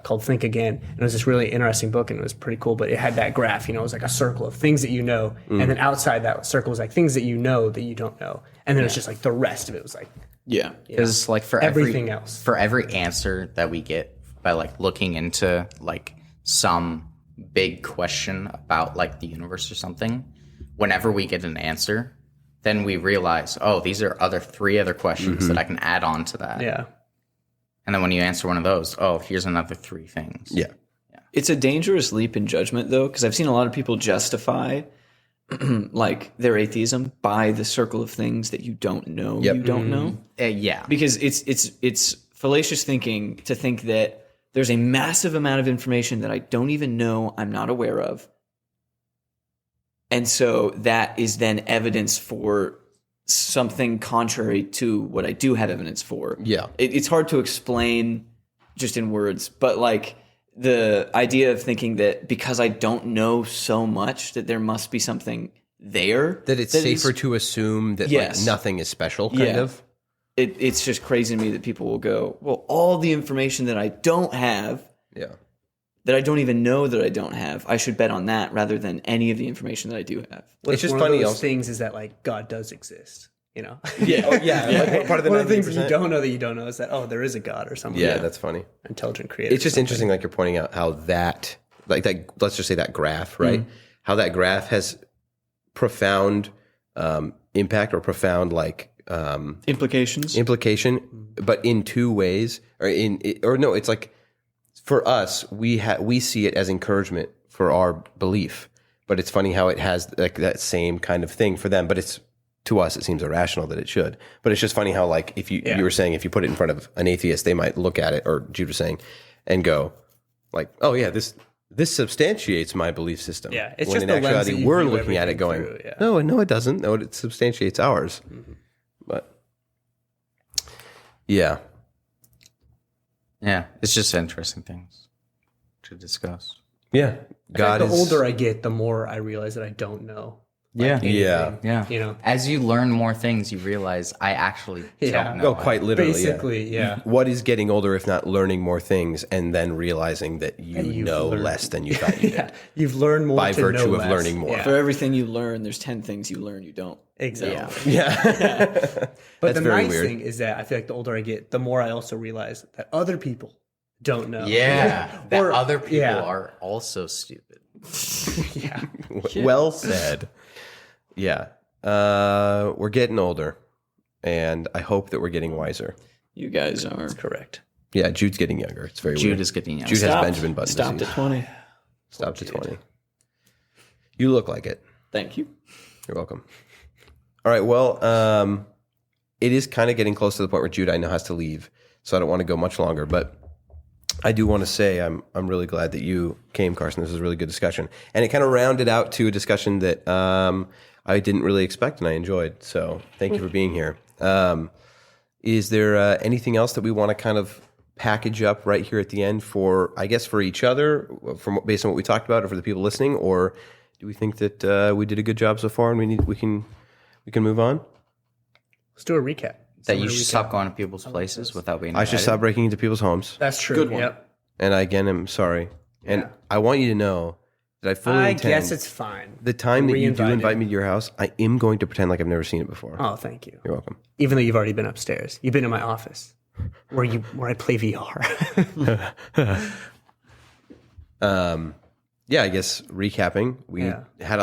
called Think Again. And it was this really interesting book, and it was pretty cool. But it had that graph, it was like a circle of things that you know. And then outside that circle was like things that you know that you don't know. And then it's just like the rest of it was like, Because like for everything else. For every answer that we get by like looking into like some big question about like the universe or something, whenever we get an answer, then we realize, oh, these are 3 other questions that I can add on to that. Yeah. And then when you answer one of those, oh, here's another 3 things. Yeah. It's a dangerous leap in judgment, though, because I've seen a lot of people justify like their atheism by the circle of things that you don't know. You don't know. Yeah. Because it's fallacious thinking to think that there's a massive amount of information that I don't even know, I'm not aware of. And so that is then evidence for something contrary to what I do have evidence for. Yeah. It's hard to explain just in words, but like the idea of thinking that because I don't know so much that there must be something there. That it's safer to assume that like nothing is special, kind of. It's just crazy to me that people will go, well, all the information that I don't have, that I don't even know that I don't have, I should bet on that rather than any of the information that I do have. It's just funny. One of those things is that like God does exist. Yeah. Like, part of the one of the things you don't know that you don't know is that there is a God or something. Yeah, that's funny. Intelligent creator. It's just interesting, like you're pointing out how that, like that. Let's just say that graph, right? How that graph has profound impact or profound like implication, but in 2 ways, it's like for us we see it as encouragement for our belief, but it's funny how it has like that same kind of thing for them, but it's. To us, it seems irrational that it should, but it's just funny how, like, if you were saying if you put it in front of an atheist, they might look at it, or Jude was saying, and go, like, "Oh yeah, this substantiates my belief system." Yeah, it's when just in the lens actuality, that you we're view looking at it, going, through, "No, it doesn't. No, it substantiates ours." But yeah, it's just interesting things to discuss. Yeah. God the is older I get, the more I realize that I don't know. Yeah. Yeah. Yeah. You know? As you learn more things, you realize I actually don't know. Oh, quite literally. Basically, yeah. What is getting older if not learning more things and then realizing that you know less than you thought you did You've learned more by to virtue know of less. learning more. For everything you learn, there's 10 things you learn you don't. Exactly. Yeah. But That's the very nice weird. thing is that I feel like the older I get, the more I also realize that other people don't know. Yeah. That Or- other people yeah. are also stupid. Yeah. Well said. Yeah. We're getting older, and I hope that we're getting wiser. You guys are. Correct. Yeah, Jude's getting younger. It's very Jude weird. is getting young. Jude has Benjamin Button Stopped disease. at 20. Stopped at 20. You look like it. Thank you. You're welcome. All right. Well, it is kind of getting close to the point where Jude I know has to leave, so I don't want to go much longer. But I do want to say I'm really glad that you came, Carson. This was a really good discussion, and it kind of rounded out to a discussion that I didn't really expect and I enjoyed. So thank you for being here. Is there anything else that we want to kind of package up right here at the end for, I guess, for each other, based on what we talked about, or for the people listening, or do we think that we did a good job so far and we can move on? Let's do a recap. That you should stop going to people's places without being I should invited. stop breaking into people's homes. That's true. Good one. Yep. And I, again, am sorry. And Yeah. I want you to know that I fully I intend guess it's fine. the time that you do Re-invited. invite me to your house, I am going to pretend like I've never seen it before. Oh, thank you. You're welcome. Even though you've already been upstairs, you've been in my office where I play VR. Yeah, I guess recapping, we had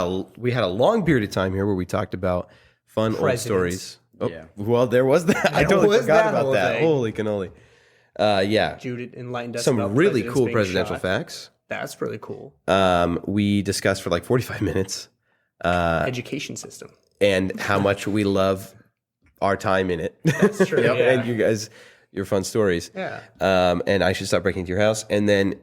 a long period of time here where we talked about fun old Presidents. stories. Oh, Yeah. well, there was that. I There totally was forgot that about whole that. thing. Holy cannoli. Yeah, Jude enlightened us some about really presidents cool being presidential shot. facts. That's really cool. We discussed for like 45 minutes Education system. and how much we love our time in it. That's true. Yeah. And you guys, your fun stories. Yeah. And I should stop breaking into your house. And then,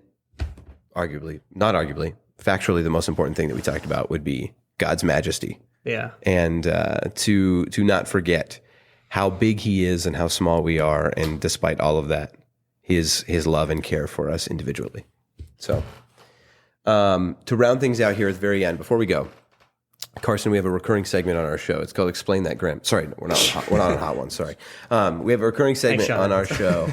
not arguably, factually, the most important thing that we talked about would be God's majesty. Yeah. And to not forget how big He is and how small we are, and despite all of that, His love and care for us individually. So, to round things out here at the very end, before we go, Carson, we have a recurring segment on our show. It's called "Explain That Grim." Sorry, we're not on Hot Ones. Sorry, we have a recurring segment Sean. on our show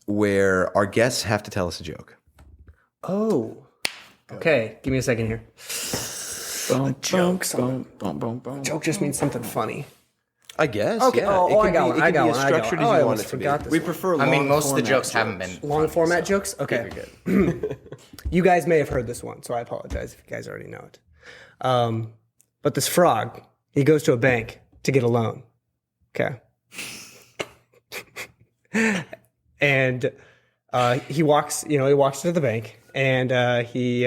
where our guests have to tell us a joke. Oh. Okay. Give me a second here. Joke just means something funny. I guess. Okay. Yeah. Oh, It I can got be- one. it I can got be one. as I got structured one. as Oh, you I want almost it to be. forgot this. We one. prefer I mean, long most of the format jokes haven't been Long format jokes? Okay. Good. You guys may have heard this one, so I apologize if you guys already know it. But this frog, he goes to a bank to get a loan. Okay. And he walks to the bank, and he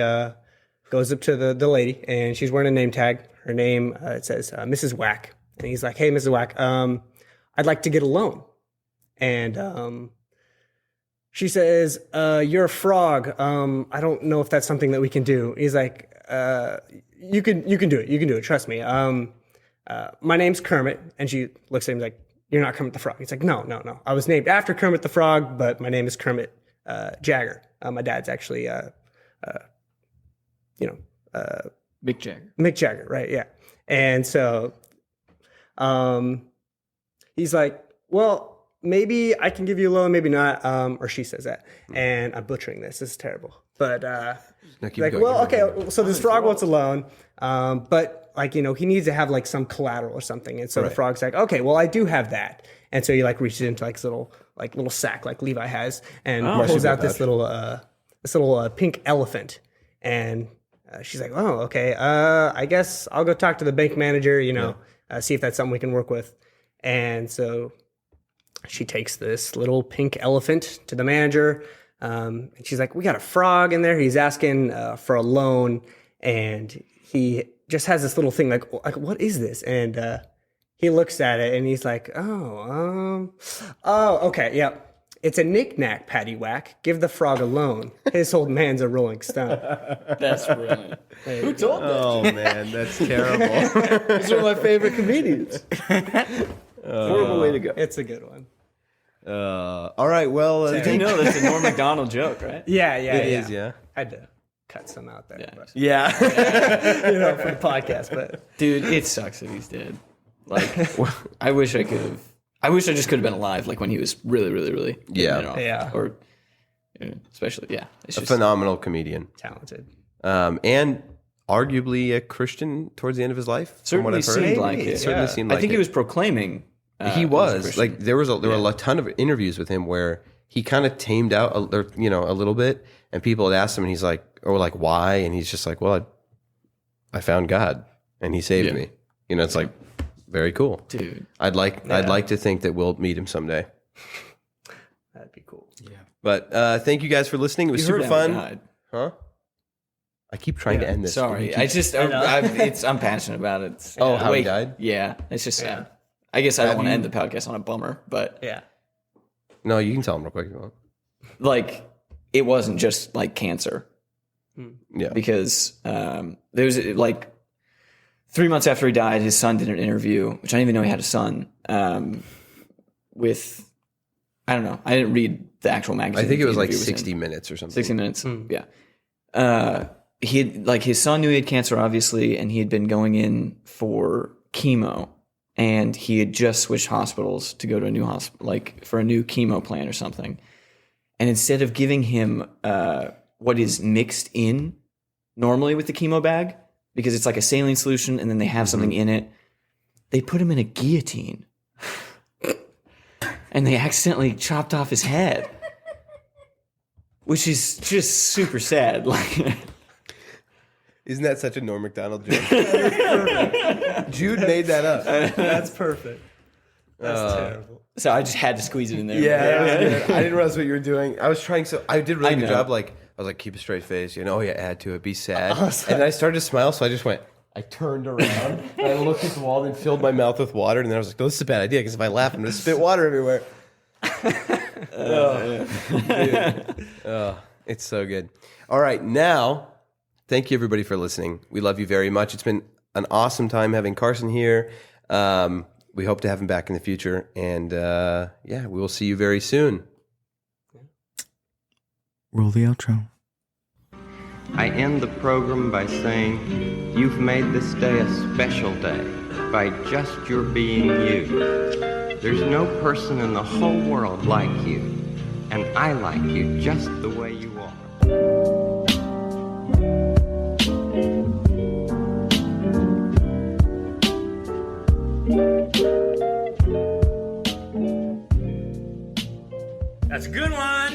goes up to the lady, and she's wearing a name tag. Her name, it says Mrs. Whack. And he's like, "Hey, Mrs. Whack, I'd like to get a loan." And she says, "You're a frog. I don't know if that's something that we can do." He's like, "You can do it. You can do it. Trust me. My name's Kermit." And she looks at him like, "You're not Kermit the Frog." He's like, No. I was named after Kermit the Frog, but my name is Kermit Jagger. My dad's actually, Big Jagger. Mick Jagger, right? Yeah. And so, he's like, "Well, maybe I can give you a loan, maybe not." Or she says that, and I'm butchering this. This is terrible. But keep like, going. well, okay. So this frog wants a loan, but like he needs to have like some collateral or something. And so the frog's like, "Okay, well, I do have that." And so he like reaches into like this little sack like Levi has, and pulls out this little pink elephant. And she's like, "Oh, okay. I guess I'll go talk to the bank manager. See if that's something we can work with." And so she takes this little pink elephant to the manager. And she's like, "We got a frog in there. He's asking for a loan." And he just has this little thing like, "What is this?" And he looks at it and he's like, "Oh, okay. Yep. It's a knick-knack, paddywhack. Give the frog a loan. His old man's a Rolling Stone." That's brilliant. Who told that? Oh man, that's terrible. He's one of my favorite comedians. Horrible way to go. It's a good one. All right. Well, You know that's a Norm Macdonald joke, right? Yeah, it is. Yeah. I had to cut some out there. Yeah. But, Yeah. for the podcast, but Dude, it sucks that he's dead. Like, I wish I could have. I wish I just could have been alive, like when he was really, really, really Yeah. getting it off. Yeah. Or especially, it's A just phenomenal comedian, talented. and arguably a Christian towards the end of his life. From what certainly I've heard. seemed like it. Certainly seemed like I think it. he was proclaiming. He as a was Christian. like there were a ton of interviews with him where he kind of tamed out a little bit, and people had asked him, and he's like, why? And he's just like, well, I found God, and He saved me. It's like very cool, dude. I'd like to think that we'll meet him someday. That'd be cool. Yeah. But thank you guys for listening. It was super fun, huh? I keep trying to end this. Sorry, I'm passionate about it. How he died? Yeah, it's just sad. I guess I don't want to end the podcast on a bummer, but Yeah. No, you can tell him real quick if you want. like it wasn't just like cancer. Yeah. Because there was like 3 months after he died, his son did an interview, which I didn't even know he had a son. With I don't know, I didn't read the actual magazine. I think it was like interview with 60 him. minutes or something. 60 minutes. Yeah. He had, like, his son knew he had cancer, obviously, and he had been going in for chemo, and he had just switched hospitals to go to a new hospital, like for a new chemo plan or something. And instead of giving him what is mixed in normally with the chemo bag, because it's like a saline solution and then they have something in it, they put him in a guillotine. And they accidentally chopped off his head. Which is just super sad. Like, Isn't that such a Norm Macdonald joke? Jude made that up. That's perfect. That's terrible. so I just had to squeeze it in there. Yeah, I didn't realize what you were doing. I was trying I did a really good know. job. Like I was like, keep a straight face. Add to it, be sad. And then I started to smile, so I just went. I turned around and I looked at the wall and filled my mouth with water. And then I was like, oh, this is a bad idea because if I laugh, I'm going to spit water everywhere. It's so good. All right, now, thank you everybody for listening. We love you very much. It's been an awesome time having Carson here. We hope to have him back in the future. And we will see you very soon. Roll the outro. I end the program by saying, you've made this day a special day by just your being you. There's no person in the whole world like you, and I like you just the way you are. That's a good one.